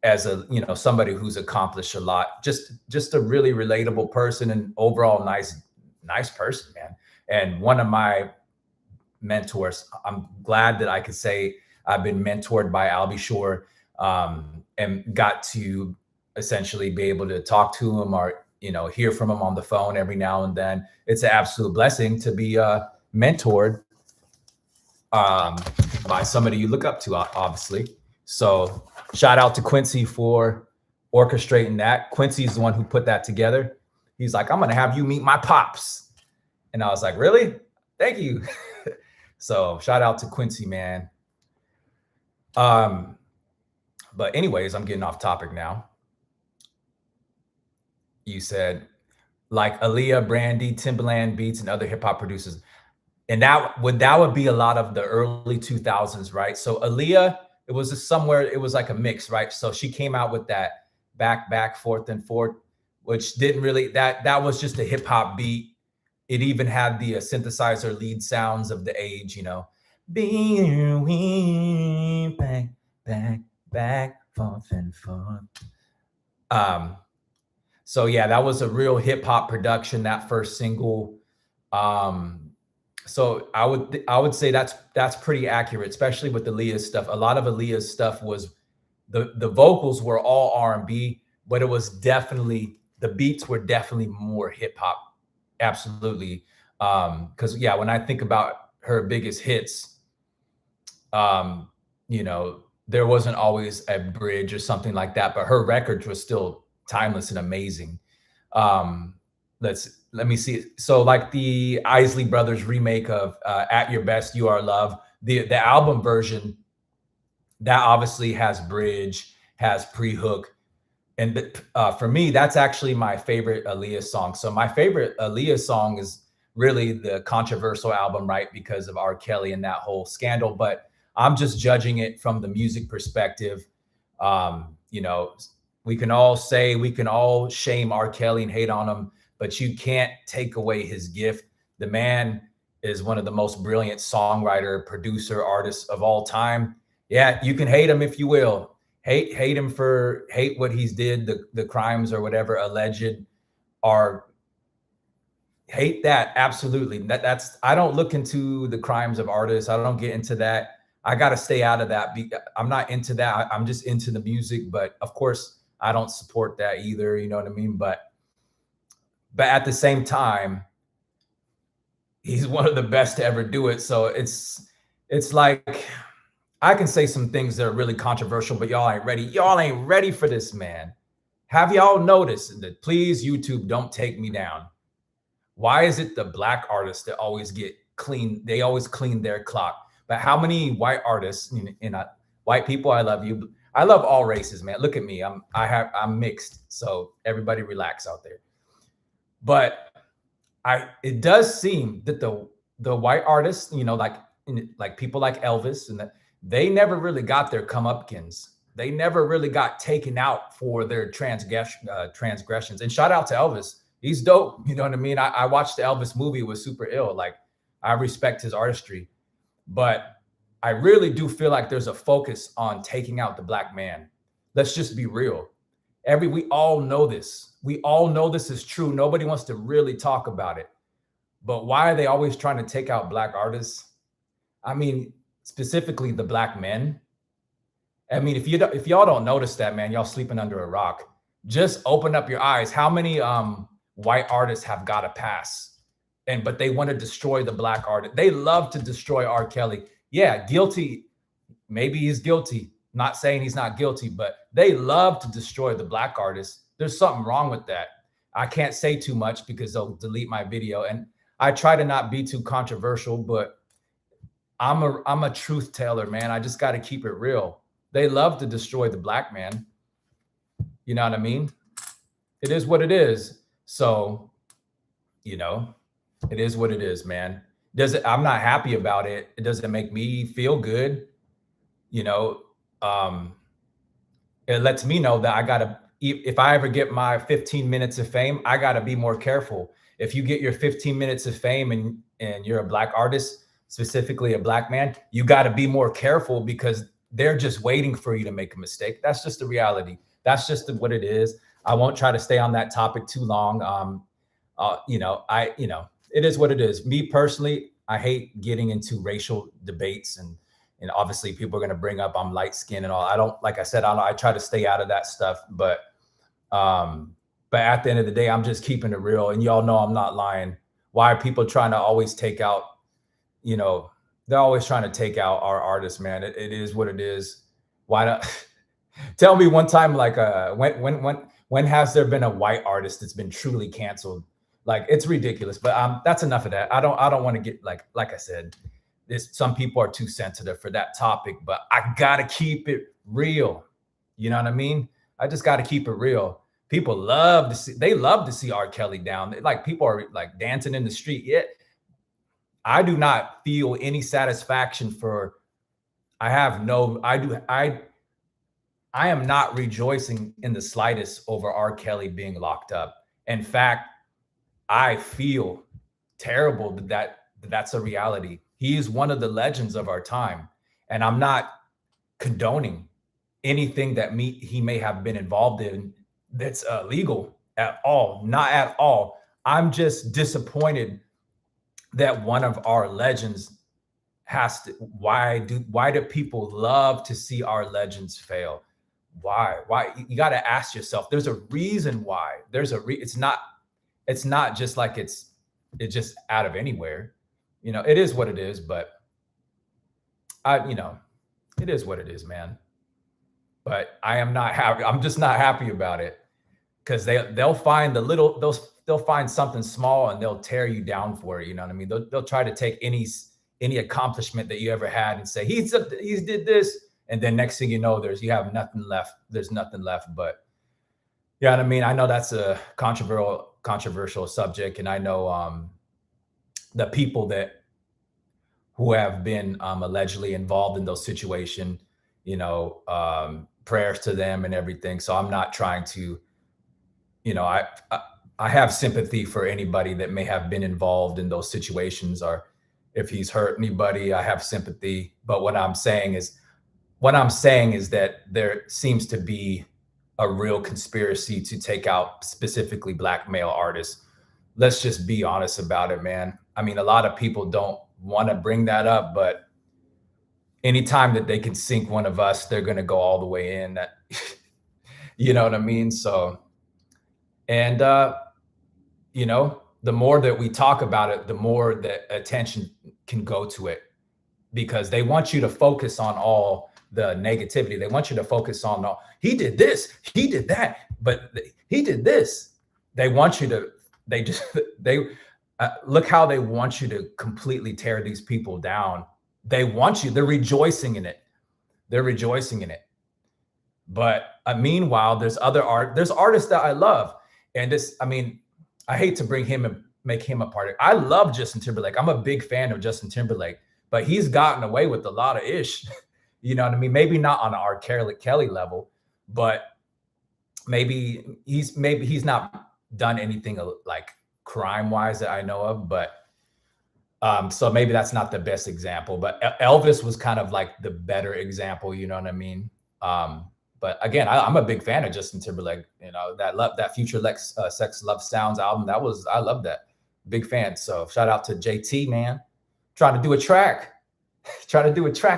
as somebody who's accomplished a lot. Just a really relatable person and overall nice person, man. And one of my mentors. I'm glad that I could say I've been mentored by Al B. Shore, and got to essentially be able to talk to him or, hear from him on the phone every now and then. It's an absolute blessing to be mentored by somebody you look up to, obviously. So shout out to Quincy for orchestrating that. Quincy's the one who put that together. He's like, I'm going to have you meet my pops. And I was like, really? Thank you. So shout out to Quincy, man. But anyways, I'm getting off topic now. You said like Aaliyah, Brandy, Timbaland beats, and other hip hop producers. And that would be a lot of the early 2000s, right? So Aaliyah, it was like a mix, right? So she came out with that back, forth and forth, which didn't really, that was just a hip hop beat. It even had the synthesizer lead sounds of the age, Be back, forth and forth. So yeah, that was a real hip hop production, that first single. So I would say that's pretty accurate, especially with Aaliyah's stuff. A lot of Aaliyah's stuff was the vocals were all R&B, but it was definitely, the beats were definitely more hip hop. Absolutely. Because yeah, when I think about her biggest hits, there wasn't always a bridge or something like that, but her records were still timeless and amazing. Let me see. So like the Isley Brothers remake of At Your Best, You Are Love, the album version, that obviously has bridge, has pre-hook. And for me, that's actually my favorite Aaliyah song. So my favorite Aaliyah song is really the Controversial album, right? Because of R. Kelly and that whole scandal. But I'm just judging it from the music perspective. You know, we can all say, we can all shame R. Kelly and hate on him, but you can't take away his gift. The man is one of the most brilliant songwriter, producer, artists of all time. Yeah, you can hate him if you will. Hate him for hate what he's did, the crimes or whatever alleged are hate that. Absolutely. That's I don't look into the crimes of artists. I don't get into that. I got to stay out of that. I'm not into that. I'm just into the music, but of course I don't support that either. You know what I mean? But at the same time, he's one of the best to ever do it. So it's like I can say some things that are really controversial, but y'all ain't ready. Y'all ain't ready for this, man. Have y'all noticed that? Please, YouTube, don't take me down. Why is it the black artists that always get clean? They always clean their clock. But how many white artists white people? I love you. I love all races, man. Look at me. I'm mixed. So everybody relax out there. But it does seem that the white artists, like people like Elvis, and they never really got their comeuppance. They never really got taken out for their transgressions. And shout out to Elvis. He's dope. You know what I mean? I watched the Elvis movie. It was super ill. Like, I respect his artistry, but I really do feel like there's a focus on taking out the black man. Let's just be real. We all know this. We all know this is true. Nobody wants to really talk about it. But why are they always trying to take out black artists? I mean, specifically the black men. I mean, if y'all don't notice that, man, y'all sleeping under a rock. Just open up your eyes. How many white artists have got a pass, but they want to destroy the black artist? They love to destroy R. Kelly. Yeah, guilty. Maybe he's guilty. Not saying he's not guilty, but they love to destroy the black artist. There's something wrong with that. I can't say too much because they'll delete my video, and I try to not be too controversial, but I'm a truth teller, man. I just got to keep it real. They love to destroy the black man. You know what I mean? It is what it is. So, it is what it is, man. I'm not happy about it. It doesn't make me feel good. It lets me know that if I ever get my 15 minutes of fame, I got to be more careful. If you get your 15 minutes of fame and you're a black artist, specifically a black man, you got to be more careful because they're just waiting for you to make a mistake. That's just the reality. That's just what it is. I won't try to stay on that topic too long. It is what it is. Me personally, I hate getting into racial debates and obviously people are going to bring up I'm light skinned and all. Like I said, I try to stay out of that stuff, but at the end of the day, I'm just keeping it real. And y'all know I'm not lying. Why are people trying to always take out, they're always trying to take out our artists, man. It is what it is. Why not? Tell me one time, like, when has there been a white artist that's been truly canceled? Like, it's ridiculous, but that's enough of that. I don't want to get like I said, some people are too sensitive for that topic, but I gotta keep it real. You know what I mean? I just gotta keep it real. People love to see R. Kelly down. Like, people are like dancing in the street. Yeah, I do not feel any satisfaction for. I am not rejoicing in the slightest over R. Kelly being locked up. In fact, I feel terrible that's a reality. He is one of the legends of our time. And I'm not condoning anything that he may have been involved in that's illegal at all. Not at all. I'm just disappointed that one of our legends has to. Why do people love to see our legends fail? Why you got to ask yourself. There's a reason why. It's not just like it's just out of anywhere. It is what it is, but it is what it is, man. But I am not happy. I'm just not happy about it because they'll find they'll find something small and they'll tear you down for it. You know what I mean? They'll try to take any accomplishment that you ever had and say he's did this, and then next thing you know, you have nothing left. There's nothing left. But you know what I mean? I know that's a controversial subject, and I know the people who have been allegedly involved in those situations, prayers to them and everything. So I'm not trying to, I have sympathy for anybody that may have been involved in those situations, or if he's hurt anybody, I have sympathy. But what I'm saying is that there seems to be a real conspiracy to take out specifically Black male artists. Let's just be honest about it, man. I mean, a lot of people don't want to bring that up, but anytime that they can sink one of us, they're going to go all the way in. That, you know what I mean? So, and, the more that we talk about it, the more that attention can go to it, because they want you to focus on all the negativity. They want you to focus on, he did this, he did that, but he did this. They want you to, look how they want you to completely tear these people down. They're rejoicing in it. They're rejoicing in it. But meanwhile, there's artists that I love. And I hate to bring him and make him a part of it. I love Justin Timberlake. I'm a big fan of Justin Timberlake, but he's gotten away with a lot of ish. You know what I mean? Maybe not on our Kelly level, but maybe he's not done anything like crime wise that I know of. But so maybe that's not the best example. But Elvis was kind of like the better example. You know what I mean? But again, I'm a big fan of Justin Timberlake. That Future Sex Love Sounds album. I love that. Big fan. So shout out to JT, man. Trying to do a track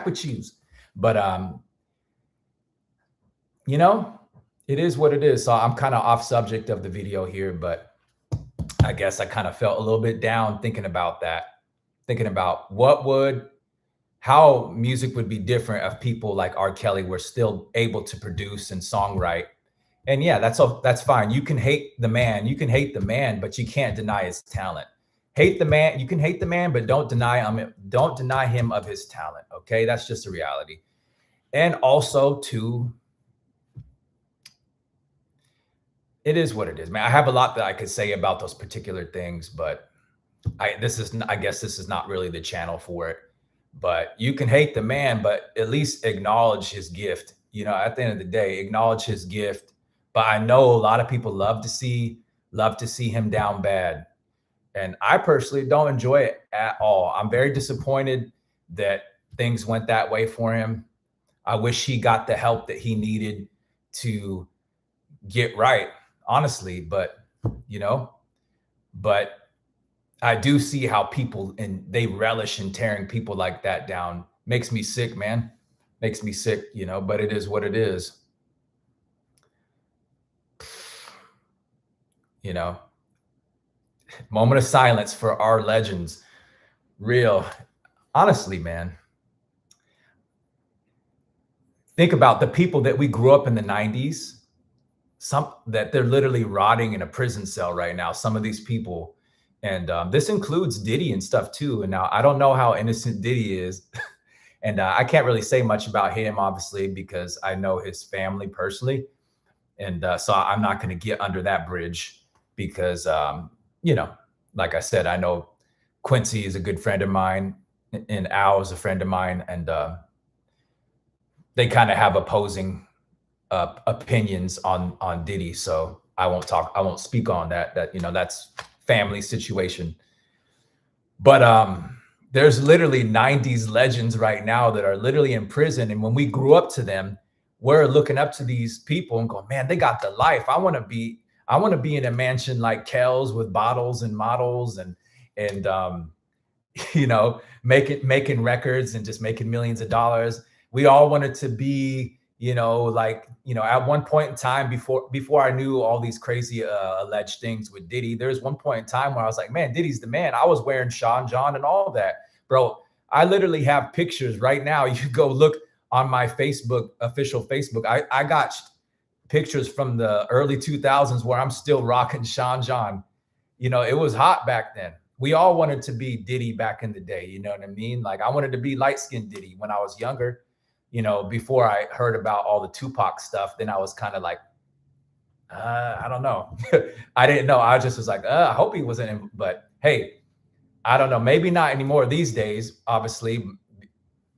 with you. But it is what it is. So I'm kind of off subject of the video here, but I guess I kind of felt a little bit down thinking about how music would be different if people like R. Kelly were still able to produce and songwrite. And yeah, that's fine. You can hate the man, but you can't deny his talent. You can hate the man, but don't deny him of his talent. Okay. That's just a reality. And also too, it is what it is, man. I have a lot that I could say about those particular things, but I guess this is not really the channel for it. But you can hate the man, but at least acknowledge his gift. At the end of the day, acknowledge his gift. But I know a lot of people love to see him down bad. And I personally don't enjoy it at all. I'm very disappointed that things went that way for him. I wish he got the help that he needed to get right, honestly. But I do see how people, and they relish in tearing people like that down. Makes me sick, man. Makes me sick, but it is what it is. Moment of silence for our legends. Real. Honestly, man. Think about the people that we grew up in the 90s, that they're literally rotting in a prison cell right now. Some of these people. And this includes Diddy and stuff too. And now I don't know how innocent Diddy is. And I can't really say much about him, obviously, because I know his family personally. And so I'm not going to get under that bridge because, like I said, I know Quincy is a good friend of mine and Al is a friend of mine. And they kind of have opposing opinions on Diddy. So I won't speak on that. That's family situation. But there's literally 90s legends right now that are literally in prison. And when we grew up to them, we're looking up to these people and going, man, they got the life. I want to be in a mansion like Kel's with bottles and models and making records and just making millions of dollars. We all wanted to be, at one point in time before I knew all these crazy alleged things with Diddy, there's one point in time where I was like, man, Diddy's the man. I was wearing Sean John and all that, bro. I literally have pictures right now. You go look on my official Facebook. I got pictures from the early 2000s where I'm still rocking Sean John. It was hot back then. We all wanted to be Diddy back in the day. You know what I mean? Like I wanted to be light-skinned Diddy when I was younger. Before I heard about all the Tupac stuff, then I was kind of like, I don't know. I didn't know. I just was like, I hope he wasn't. But hey, I don't know, maybe not anymore these days. Obviously,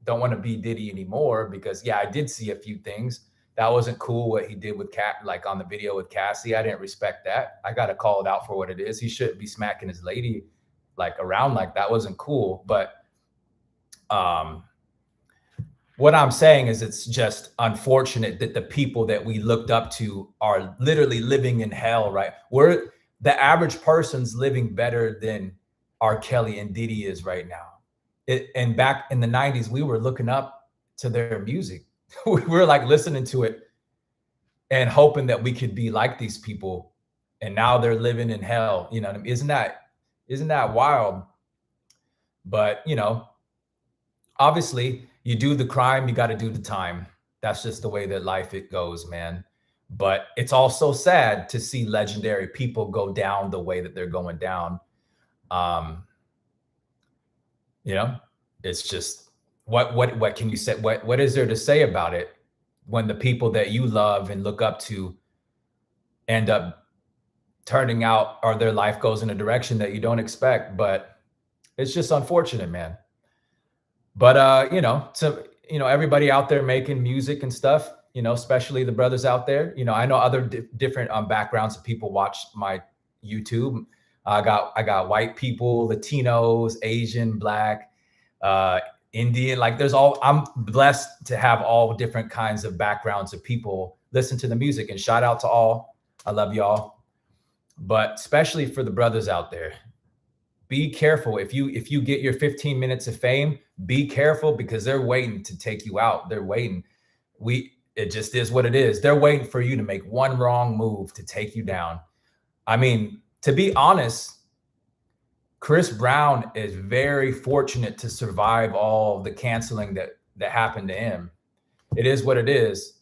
don't want to be Diddy anymore because yeah, I did see a few things that wasn't cool. What he did with Cat, like on the video with Cassie, I didn't respect that. I got to call it out for what it is. He shouldn't be smacking his lady like around like that. Wasn't cool. But um, what I'm saying is it's just unfortunate that the people that we looked up to are literally living in hell, right? We're the average person's living better than R. Kelly and Diddy is right now. And back in the 90s, we were looking up to their music. We were like listening to it and hoping that we could be like these people. And now they're living in hell. You know what I mean? Isn't that wild? But you know, obviously you do the crime, you got to do the time. That's just the way that life it goes, man. But it's also sad to see legendary people go down the way that they're going down. Um, you know, it's just what can you say? What is there to say about it when the people that you love and look up to end up turning out or their life goes in a direction that you don't expect? But it's just unfortunate, man. But you know, to everybody out there making music and stuff, you know, especially the brothers out there, you know, I know other different backgrounds of people watch my YouTube. I got white people, Latinos, Asian, Black, Indian. Like I'm blessed to have all different kinds of backgrounds of people listen to the music, and shout out to all. I love y'all. But especially for the brothers out there, be careful. If you get your 15 minutes of fame, be careful because they're waiting to take you out. They're waiting. It just is what it is. They're waiting for you to make one wrong move to take you down. I mean, to be honest, Chris Brown is very fortunate to survive all the canceling that happened to him. It is what it is.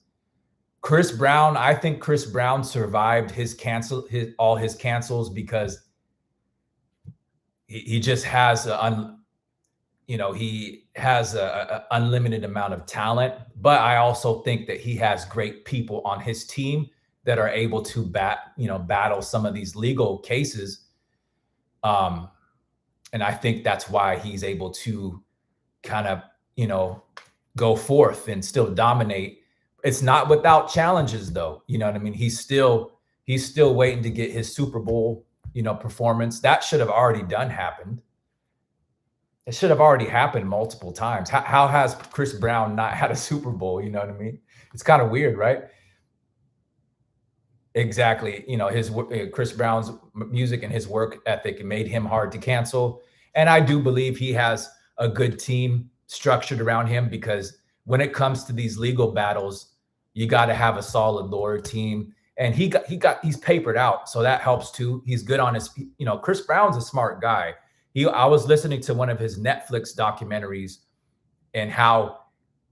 Chris Brown, I think Chris Brown survived all his cancels because he just has he has a unlimited amount of talent. But I also think that he has great people on his team that are able to battle some of these legal cases. And I think that's why he's able to kind of, go forth and still dominate. It's not without challenges though. You know what I mean? He's still waiting to get his Super Bowl, performance. That should have already happened. It should have already happened multiple times. How has Chris Brown not had a Super Bowl? You know what I mean? It's kind of weird, right? Exactly. His Chris Brown's music and his work ethic made him hard to cancel. And I do believe he has a good team structured around him, because when it comes to these legal battles, you got to have a solid lawyer team. And he's papered out. So that helps too. He's good on his, Chris Brown's a smart guy. I was listening to one of his Netflix documentaries and how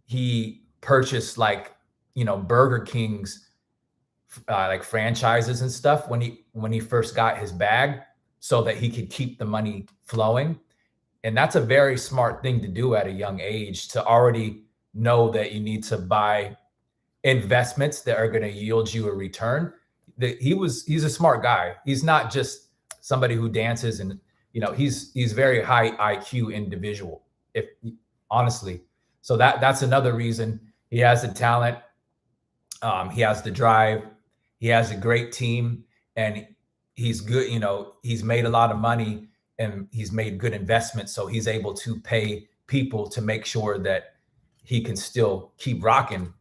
he purchased Burger King's like franchises and stuff when he first got his bag, so that he could keep the money flowing. And that's a very smart thing to do at a young age, to already know that you need to buy investments that are going to yield you a return. He's a smart guy. He's not just somebody who dances, and he's very high IQ individual, if honestly. So that's another reason. He has the talent. He has the drive. He has a great team, and he's good. He's made a lot of money and he's made good investments. So he's able to pay people to make sure that he can still keep rocking.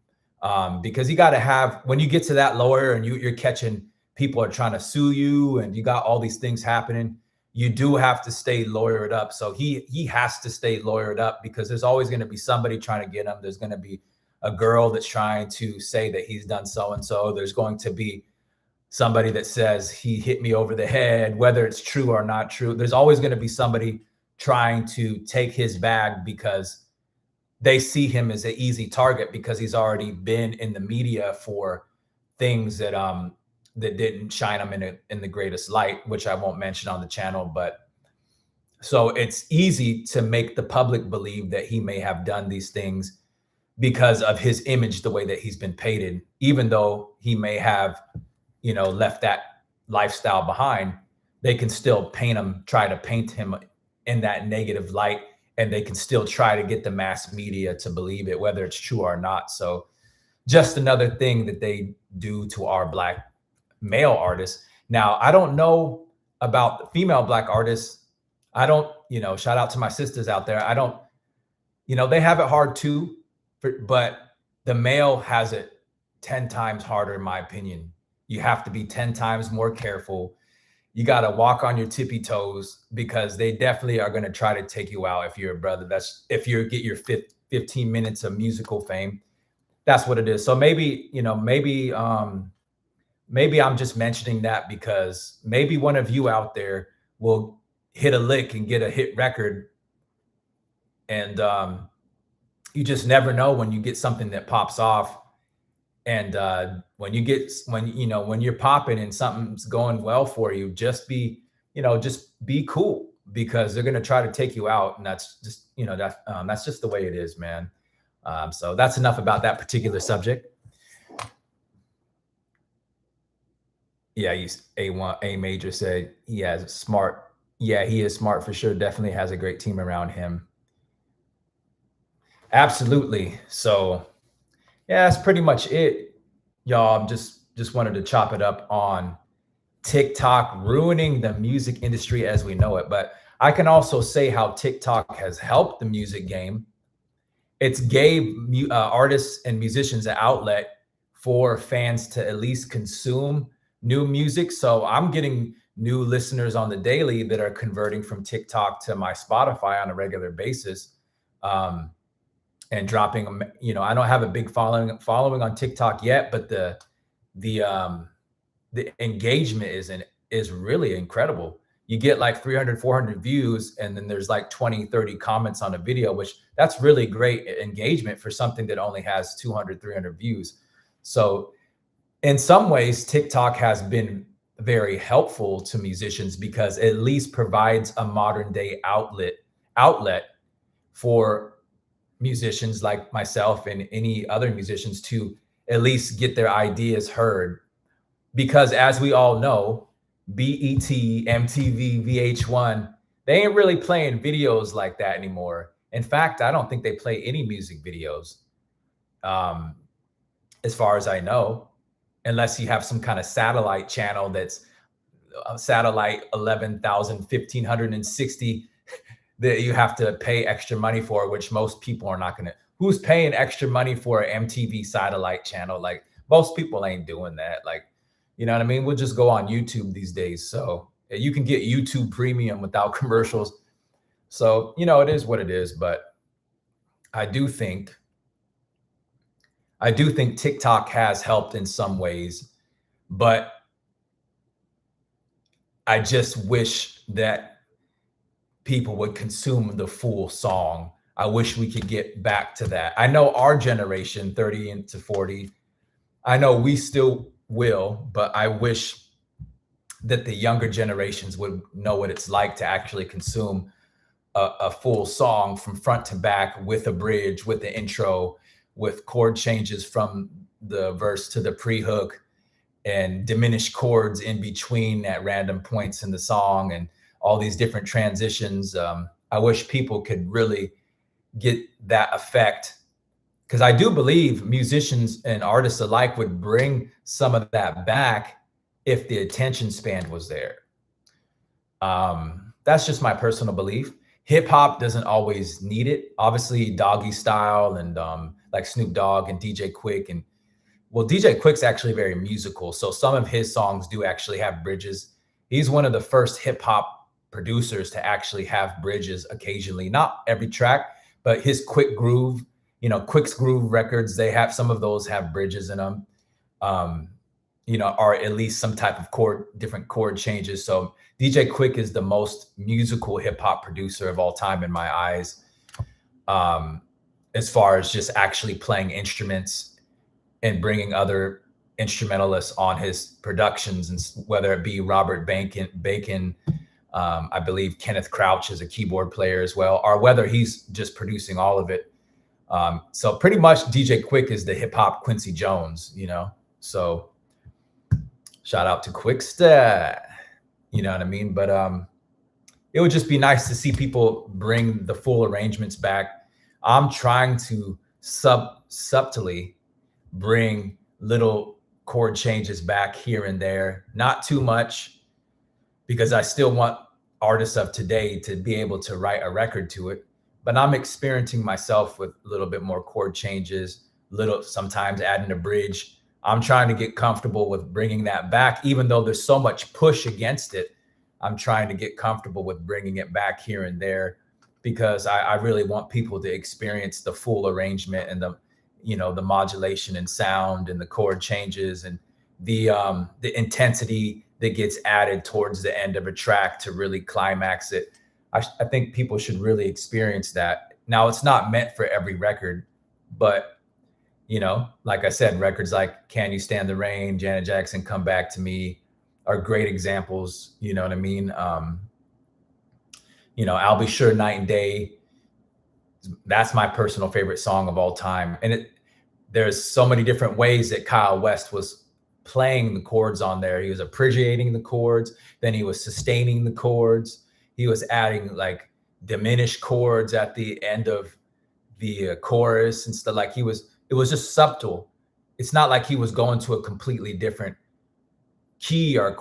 Because you got to have, when you get to that lawyer and you're catching people are trying to sue you and you got all these things happening, you do have to stay lawyered up. So he has to stay lawyered up, because there's always going to be somebody trying to get him. There's going to be a girl that's trying to say that he's done so-and-so. There's going to be somebody that says he hit me over the head, whether it's true or not true. There's always going to be somebody trying to take his bag because they see him as an easy target, because he's already been in the media for things that that didn't shine him in the greatest light, which I won't mention on the channel. But so it's easy to make the public believe that he may have done these things because of his image, the way that he's been painted, even though he may have, left that lifestyle behind. They can still try to paint him in that negative light, and they can still try to get the mass media to believe it, whether it's true or not. So just another thing that they do to our Black male artists. Now, I don't know about the female Black artists. I don't, shout out to my sisters out there. I don't, they have it hard too, but the male has it 10 times harder, in my opinion. You have to be 10 times more careful. You got to walk on your tippy toes, because they definitely are going to try to take you out if you're a brother. That's if you get your 15 minutes of musical fame. That's what it is. So maybe, maybe I'm just mentioning that because maybe one of you out there will hit a lick and get a hit record. And you just never know when you get something that pops off. And when you're popping and something's going well for you, just be cool, because they're going to try to take you out. And that's just, that's just the way it is, man. So that's enough about that particular subject. Yeah, A Major said he has smart. Yeah, he is smart for sure. Definitely has a great team around him. Absolutely. So yeah, that's pretty much it, y'all. I'm just wanted to chop it up on TikTok ruining the music industry as we know it. But I can also say how TikTok has helped the music game. It's gave artists and musicians an outlet for fans to at least consume new music. So I'm getting new listeners on the daily that are converting from TikTok to my Spotify on a regular basis. And dropping them, I don't have a big following on TikTok yet, but the engagement is really incredible. You get like 300, 400 views, and then there's like 20, 30 comments on a video, which that's really great engagement for something that only has 200, 300 views. So in some ways, TikTok has been very helpful to musicians because it at least provides a modern day outlet for musicians like myself and any other musicians to at least get their ideas heard. Because as we all know, BET, MTV, VH1, they ain't really playing videos like that anymore. In fact, I don't think they play any music videos, as far as I know, unless you have some kind of satellite channel that's satellite 11,000, 1,560 that you have to pay extra money for, which most people are not going to. Who's paying extra money for an MTV satellite channel? Like, most people ain't doing that. Like, you know what I mean? We'll just go on YouTube these days. So you can get YouTube Premium without commercials. So, it is what it is. But I do think TikTok has helped in some ways, but I just wish that people would consume the full song. I wish we could get back to that. I know our generation, 30 to 40, I know we still will, but I wish that the younger generations would know what it's like to actually consume a full song from front to back, with a bridge, with the intro, with chord changes from the verse to the pre-hook, and diminished chords in between at random points in the song, and all these different transitions. I wish people could really get that effect, because I do believe musicians and artists alike would bring some of that back if the attention span was there. That's just my personal belief. Hip hop doesn't always need it. Obviously, Doggy Style and like Snoop Dogg and DJ Quick, and well, DJ Quick's actually very musical, so some of his songs do actually have bridges. He's one of the first hip hop producers to actually have bridges occasionally, not every track, but his Quick Groove, Quick's Groove records, they have some of those have bridges in them, or at least some type of different chord changes. So DJ Quick is the most musical hip hop producer of all time in my eyes, as far as just actually playing instruments and bringing other instrumentalists on his productions, and whether it be Robert Bacon, I believe Kenneth Crouch is a keyboard player as well, or whether he's just producing all of it. So pretty much DJ Quick is the hip hop Quincy Jones, so shout out to Quickster, you know what I mean? But it would just be nice to see people bring the full arrangements back. I'm trying to subtly bring little chord changes back here and there, not too much, because I still want artists of today to be able to write a record to it. But I'm experimenting myself with a little bit more chord changes, little sometimes adding a bridge. I'm trying to get comfortable with bringing that back, even though there's so much push against it. I'm trying to get comfortable with bringing it back here and there, because I really want people to experience the full arrangement and the modulation and sound and the chord changes and the intensity that gets added towards the end of a track to really climax it. I think people should really experience that. Now, it's not meant for every record, but like I said, records like Can You Stand the Rain, Janet Jackson, Come Back to Me are great examples. You know what I mean? I'll Be Sure, Night and Day. That's my personal favorite song of all time. And there's so many different ways that Kyle West was playing the chords on there. He was appreciating the chords, then he was sustaining the chords. He was adding like diminished chords at the end of the chorus and stuff. Like it was just subtle. It's not like he was going to a completely different key or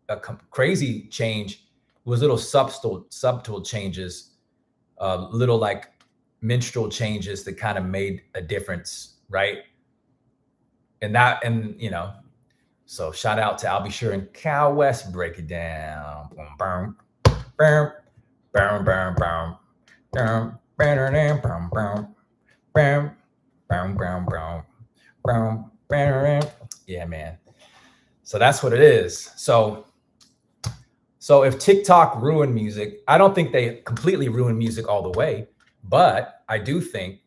a crazy change. It was little subtle changes, little like minstrel changes that kind of made a difference, right? So shout out to I'll Be Sure and Kyle West. Break it down. Boom, boom, boom, boom, boom, boom, boom, boom, boom, boom, boom, boom, boom. Yeah, man. So that's what it is. So if TikTok ruined music, I don't think they completely ruined music all the way, but I do think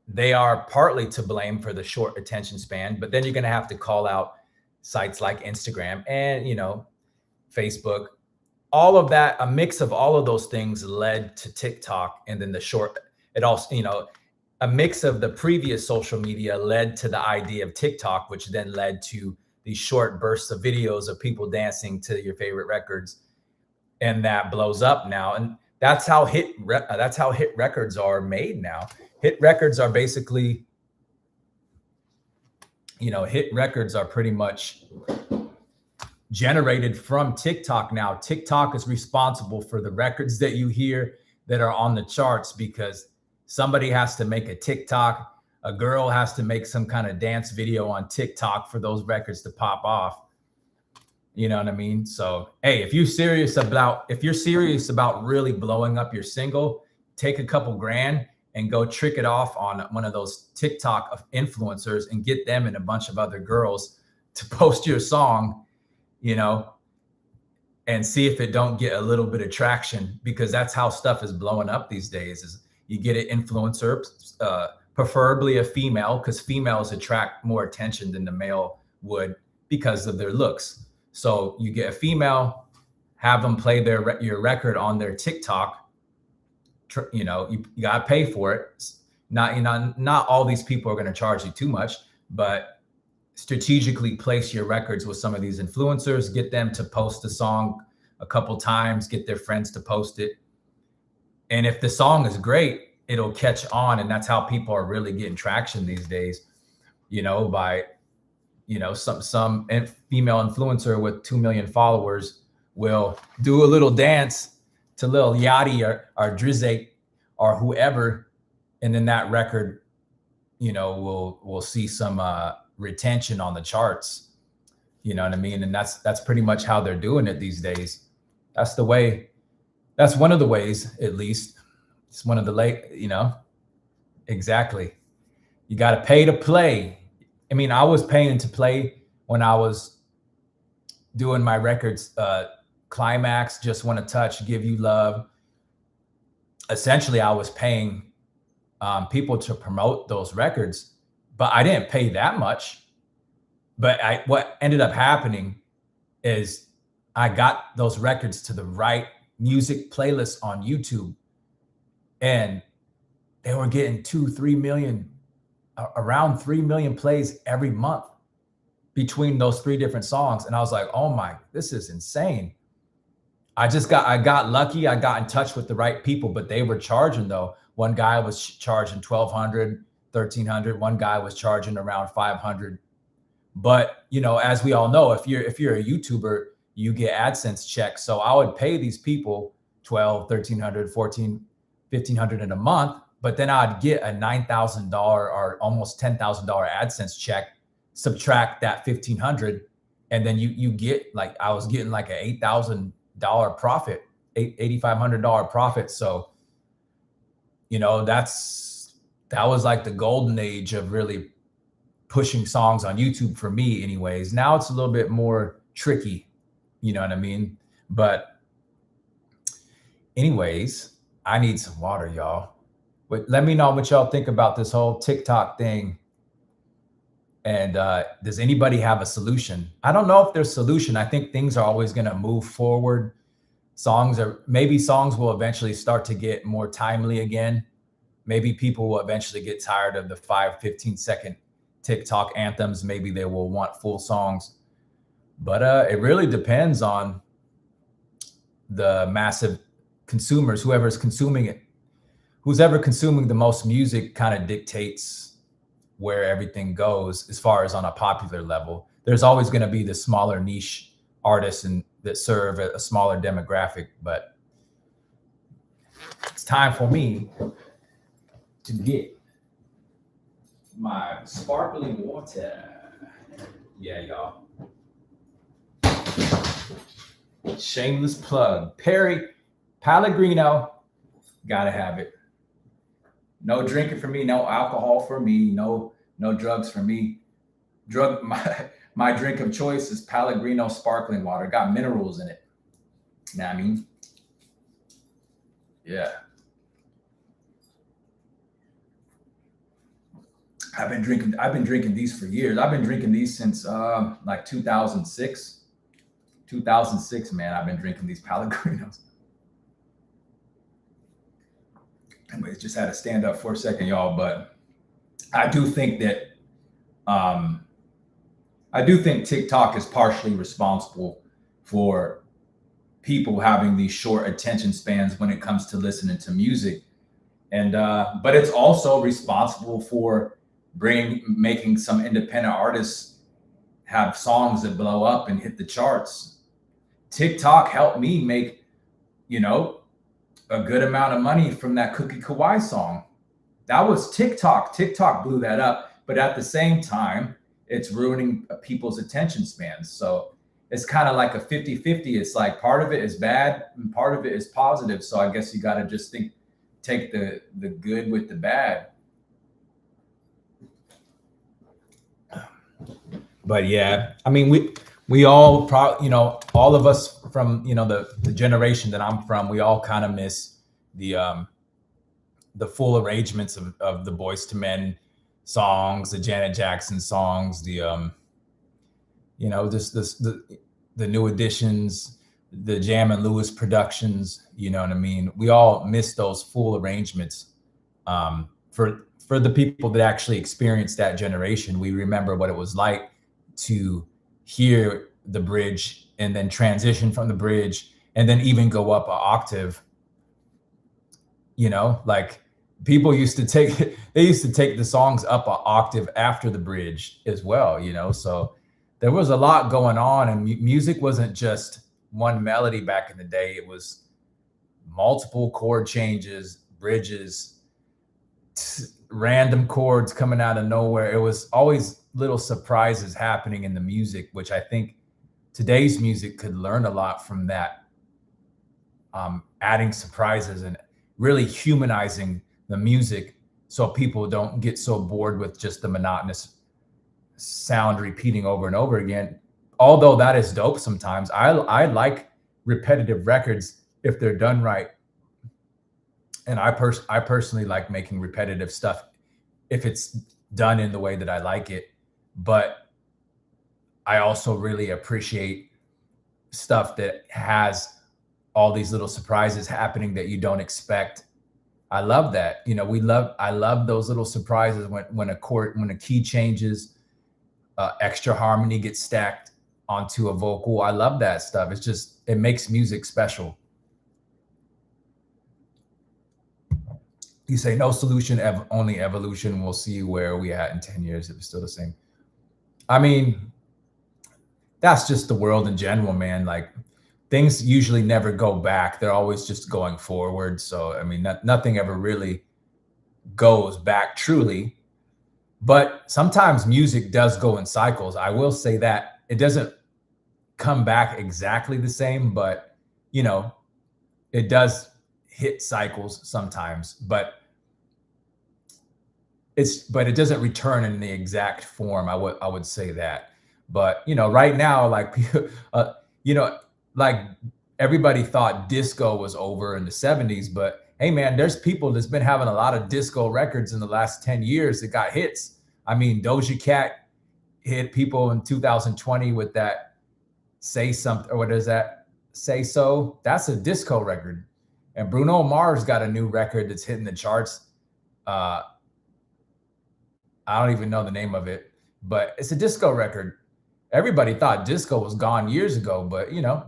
they are partly to blame for the short attention span. But then you're going to have to call out sites like Instagram and, Facebook. All of that, a mix of all of those things led to TikTok. And then it also, a mix of the previous social media led to the idea of TikTok, which then led to these short bursts of videos of people dancing to your favorite records. And that blows up now. And that's how hit records are made now. Hit records are basically, hit records are pretty much generated from TikTok now. TikTok is responsible for the records that you hear that are on the charts, because somebody has to make a TikTok. A girl has to make some kind of dance video on TikTok for those records to pop off. You know what I mean? So, hey, if you're serious about really blowing up your single, take a couple grand and go trick it off on one of those TikTok influencers and get them and a bunch of other girls to post your song, and see if it don't get a little bit of traction, because that's how stuff is blowing up these days. Is you get an influencer, preferably a female, because females attract more attention than the male would because of their looks. So you get a female, have them play your record on their TikTok. You got to pay for it. Not all these people are going to charge you too much, but strategically place your records with some of these influencers, get them to post the song a couple times, get their friends to post it. And if the song is great, it'll catch on. And that's how people are really getting traction these days, by, some female influencer with 2 million followers will do a little dance to Lil Yachty or Drizzy or whoever. And then that record, we'll see some retention on the charts. You know what I mean? And that's pretty much how they're doing it these days. That's the way. That's one of the ways, at least. It's one of the exactly. You got to pay to play. I mean, I was paying to play when I was doing my records, Climax, Just Want to Touch, Give You Love. Essentially, I was paying people to promote those records, but I didn't pay that much. But what ended up happening is I got those records to the right music playlist on YouTube, and they were getting 2-3 million, around 3 million plays every month between those 3 different songs. And I was like, oh my, this is insane. I got lucky. I got in touch with the right people, but they were charging though. One guy was charging 1,200, 1,300. One guy was charging around 500. But you know, as we all know, if you're a YouTuber, you get AdSense checks. So I would pay these people 12, 1,300, 14, 1,500 in a month, but then I'd get a $9,000 or almost $10,000 AdSense check, subtract that 1,500, and then you get like, I was getting like an $8,000 profit, $8,500 profit. So, you know, that was like the golden age of really pushing songs on YouTube for me anyways. Now it's a little bit more tricky, you know what I mean? But anyways, I need some water, y'all. But let me know what y'all think about this whole TikTok thing. And does anybody have a solution? I don't know if there's a solution. I think things are always going to move forward. Maybe songs will eventually start to get more timely again. Maybe people will eventually get tired of the 15-second TikTok anthems. Maybe they will want full songs. But it really depends on the massive consumers, whoever's consuming it. Who's ever consuming the most music kind of dictates where everything goes as far as on a popular level. There's always going to be the smaller niche artists and that serve a smaller demographic, but it's time for me to get my sparkling water. Yeah, y'all. Shameless plug. Pellegrino, gotta have it. No drinking for me, no alcohol for me, no drugs for me. My drink of choice is Pellegrino sparkling water. Got minerals in it. You know what I mean? Yeah. I've been drinking these for years. I've been drinking these since like 2006. 2006, man. I've been drinking these Pellegrinos. Anyways, just had to stand up for a second, y'all. But I do think that TikTok is partially responsible for people having these short attention spans when it comes to listening to music. And but it's also responsible for making some independent artists have songs that blow up and hit the charts. TikTok helped me make, you know, a good amount of money from that Cookie Kawaii song. That was TikTok. TikTok blew that up, but at the same time, it's ruining people's attention spans. So it's kind of like a 50-50. It's like part of it is bad and part of it is positive. So I guess you got to just take the good with the bad. But yeah, I mean, we all probably, you know, all of us from, you know, the generation that I'm from, we all kind of miss the full arrangements of the Boyz II Men songs, the Janet Jackson songs, the you know, the new additions, the Jam and Lewis productions, you know what I mean? We all miss those full arrangements. For the people that actually experienced that generation, we remember what it was like to hear the bridge and then transition from the bridge and then even go up an octave. You know, like people used to take the songs up an octave after the bridge as well, you know? So there was a lot going on, and music wasn't just one melody back in the day. It was multiple chord changes, bridges, random chords coming out of nowhere. It was always little surprises happening in the music, which I think today's music could learn a lot from that. Adding surprises and really humanizing the music so people don't get so bored with just the monotonous sound repeating over and over again. Although that is dope sometimes. I like repetitive records if they're done right. And I personally like making repetitive stuff if it's done in the way that I like it. But I also really appreciate stuff that has all these little surprises happening that you don't expect. I love that. You know, I love those little surprises when a key changes, extra harmony gets stacked, onto a vocal. I love that stuff. It's just, it makes music special. You say no solution, only evolution. We'll see where we at in 10 years if it's still the same. I mean, that's just the world in general, man. Like, things usually never go back. They're always just going forward. So, I mean, nothing ever really goes back truly. But sometimes music does go in cycles. I will say that it doesn't come back exactly the same, but, you know, it does hit cycles sometimes. But it doesn't return in the exact form. I would say that. But, you know, right now, like, you know, like, everybody thought disco was over in the 70s, but hey, man, there's people that's been having a lot of disco records in the last 10 years that got hits. I mean, Doja Cat hit people in 2020 with that Say Something, or what is that? Say So. That's a disco record. And Bruno Mars got a new record that's hitting the charts. I don't even know the name of it, but it's a disco record. Everybody thought disco was gone years ago, but, you know.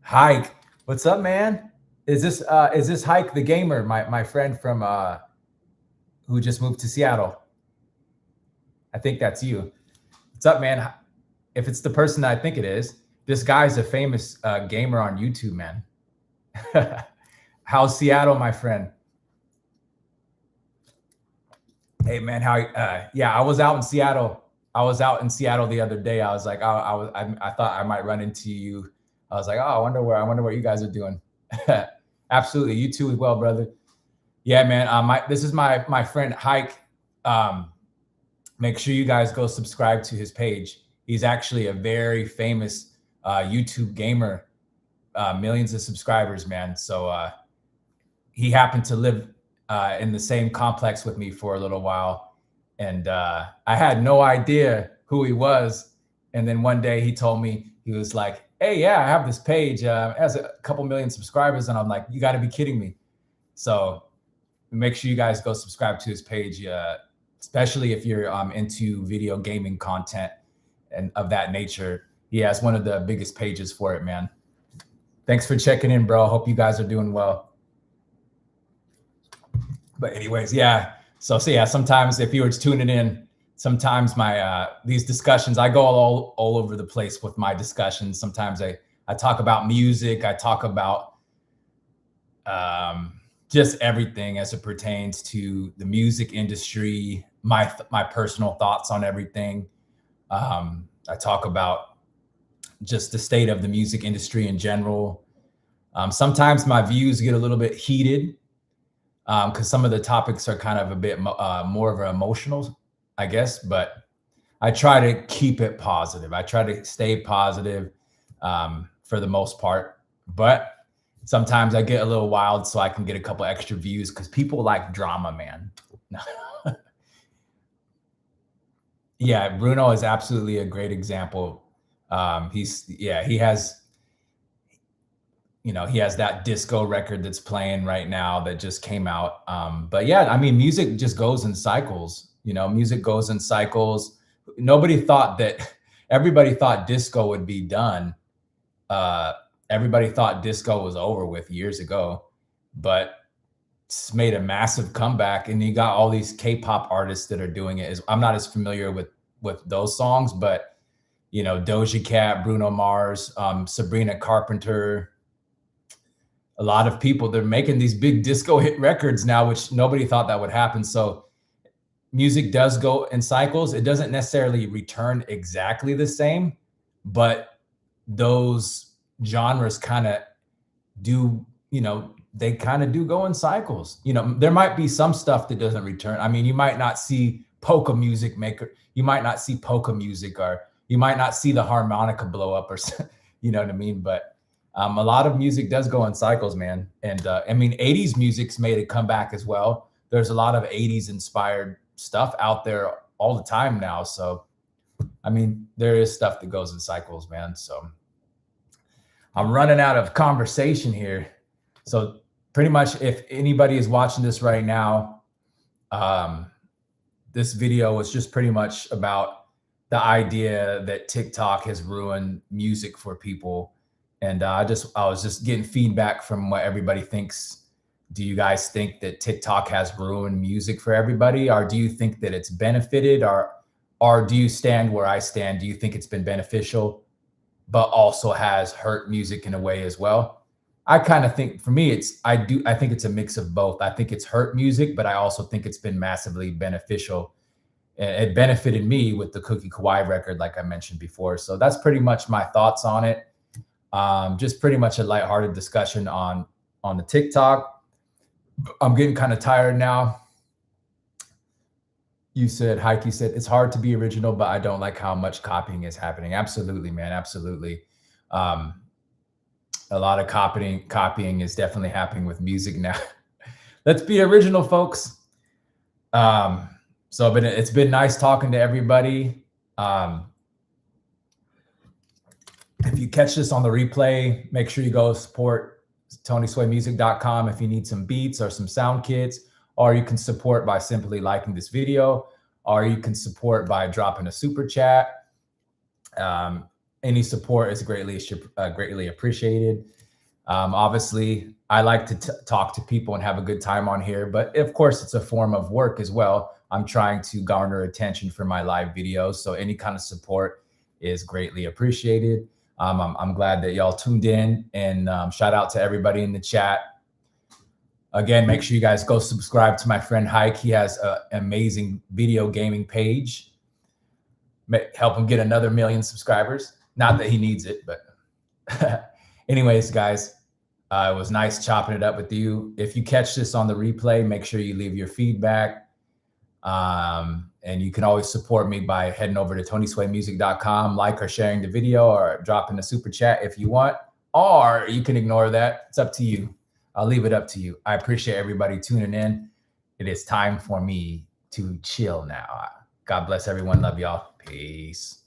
Hike, what's up, man? Is this Hike the gamer, my friend from who just moved to Seattle? I think that's you. What's up, man? If it's the person that I think it is, this guy's a famous gamer on YouTube, man. How's Seattle, my friend? Hey, man, how? Yeah, I was out in Seattle. I was out in Seattle the other day. I was like, I thought I might run into you. I was like, oh, I wonder what you guys are doing. Absolutely, you too as well, brother. Yeah, man. This is my friend Hike. Make sure you guys go subscribe to his page. He's actually a very famous YouTube gamer, millions of subscribers, man. So he happened to live in the same complex with me for a little while, and I had no idea who he was. And then one day he told me, he was like, hey, yeah, I have this page. It has a couple million subscribers. And I'm like, you got to be kidding me. So make sure you guys go subscribe to his page, especially if you're into video gaming content and of that nature. He has one of the biggest pages for it, man. Thanks for checking in, bro. Hope you guys are doing well. But anyways, yeah. So yeah, sometimes if you were tuning in, sometimes my these discussions, I go all over the place with my discussions. Sometimes I talk about music. I talk about just everything as it pertains to the music industry, my personal thoughts on everything. I talk about just the state of the music industry in general. Sometimes my views get a little bit heated because some of the topics are kind of a bit more of an emotional, I guess, but I try to keep it positive. I try to stay positive for the most part, but sometimes I get a little wild so I can get a couple extra views because people like drama, man. Yeah, Bruno is absolutely a great example. He has, you know, he has that disco record that's playing right now that just came out. But yeah, I mean, music just goes in cycles. You know, music goes in cycles. Everybody thought disco would be done. Everybody thought disco was over with years ago, but it's made a massive comeback. And you got all these K-pop artists that are doing it. I'm not as familiar with those songs, but, you know, Doja Cat, Bruno Mars, Sabrina Carpenter, a lot of people, they're making these big disco hit records now, which nobody thought that would happen. So music does go in cycles. It doesn't necessarily return exactly the same, but those genres kind of do, you know, they kind of do go in cycles. You know, there might be some stuff that doesn't return. I mean, you might not see polka music, or you might not see the harmonica blow up, or, you know what I mean? But a lot of music does go in cycles, man. And I mean, 80s music's made a comeback as well. There's a lot of 80s inspired stuff out there all the time now. So, I mean, there is stuff that goes in cycles, man. So I'm running out of conversation here. So pretty much if anybody is watching this right now, this video is just pretty much about the idea that TikTok has ruined music for people. And I was just getting feedback from what everybody thinks. Do you guys think that TikTok has ruined music for everybody, or do you think that it's benefited, or do you stand where I stand? Do you think it's been beneficial, but also has hurt music in a way as well? I kind of think, for me, I think it's a mix of both. I think it's hurt music, but I also think it's been massively beneficial. It benefited me with the Cookie Kawaii record, like I mentioned before. So that's pretty much my thoughts on it. Just pretty much a lighthearted discussion on the TikTok. I'm getting kind of tired now. You said, Heike said, it's hard to be original, but I don't like how much copying is happening. Absolutely, man. Absolutely. A lot of copying is definitely happening with music now. Let's be original, folks. So it's been nice talking to everybody. If you catch this on the replay, make sure you go support TonySwayMusic.com if you need some beats or some sound kits, or you can support by simply liking this video, or you can support by dropping a super chat. Any support is greatly appreciated. Obviously, I like to talk to people and have a good time on here, but of course, it's a form of work as well. I'm trying to garner attention for my live videos, so any kind of support is greatly appreciated. I'm glad that y'all tuned in, and shout out to everybody in the chat. Again, make sure you guys go subscribe to my friend Hike. He has an amazing video gaming page. Help him get another 1 million subscribers. Not that he needs it, but anyways, guys, it was nice chopping it up with you. If you catch this on the replay, make sure you leave your feedback. And you can always support me by heading over to TonySwayMusic.com, like or sharing the video, or dropping a super chat if you want, or you can ignore that. It's up to you. I'll leave it up to you. I appreciate everybody tuning in. It is time for me to chill now. God bless everyone. Love y'all. Peace.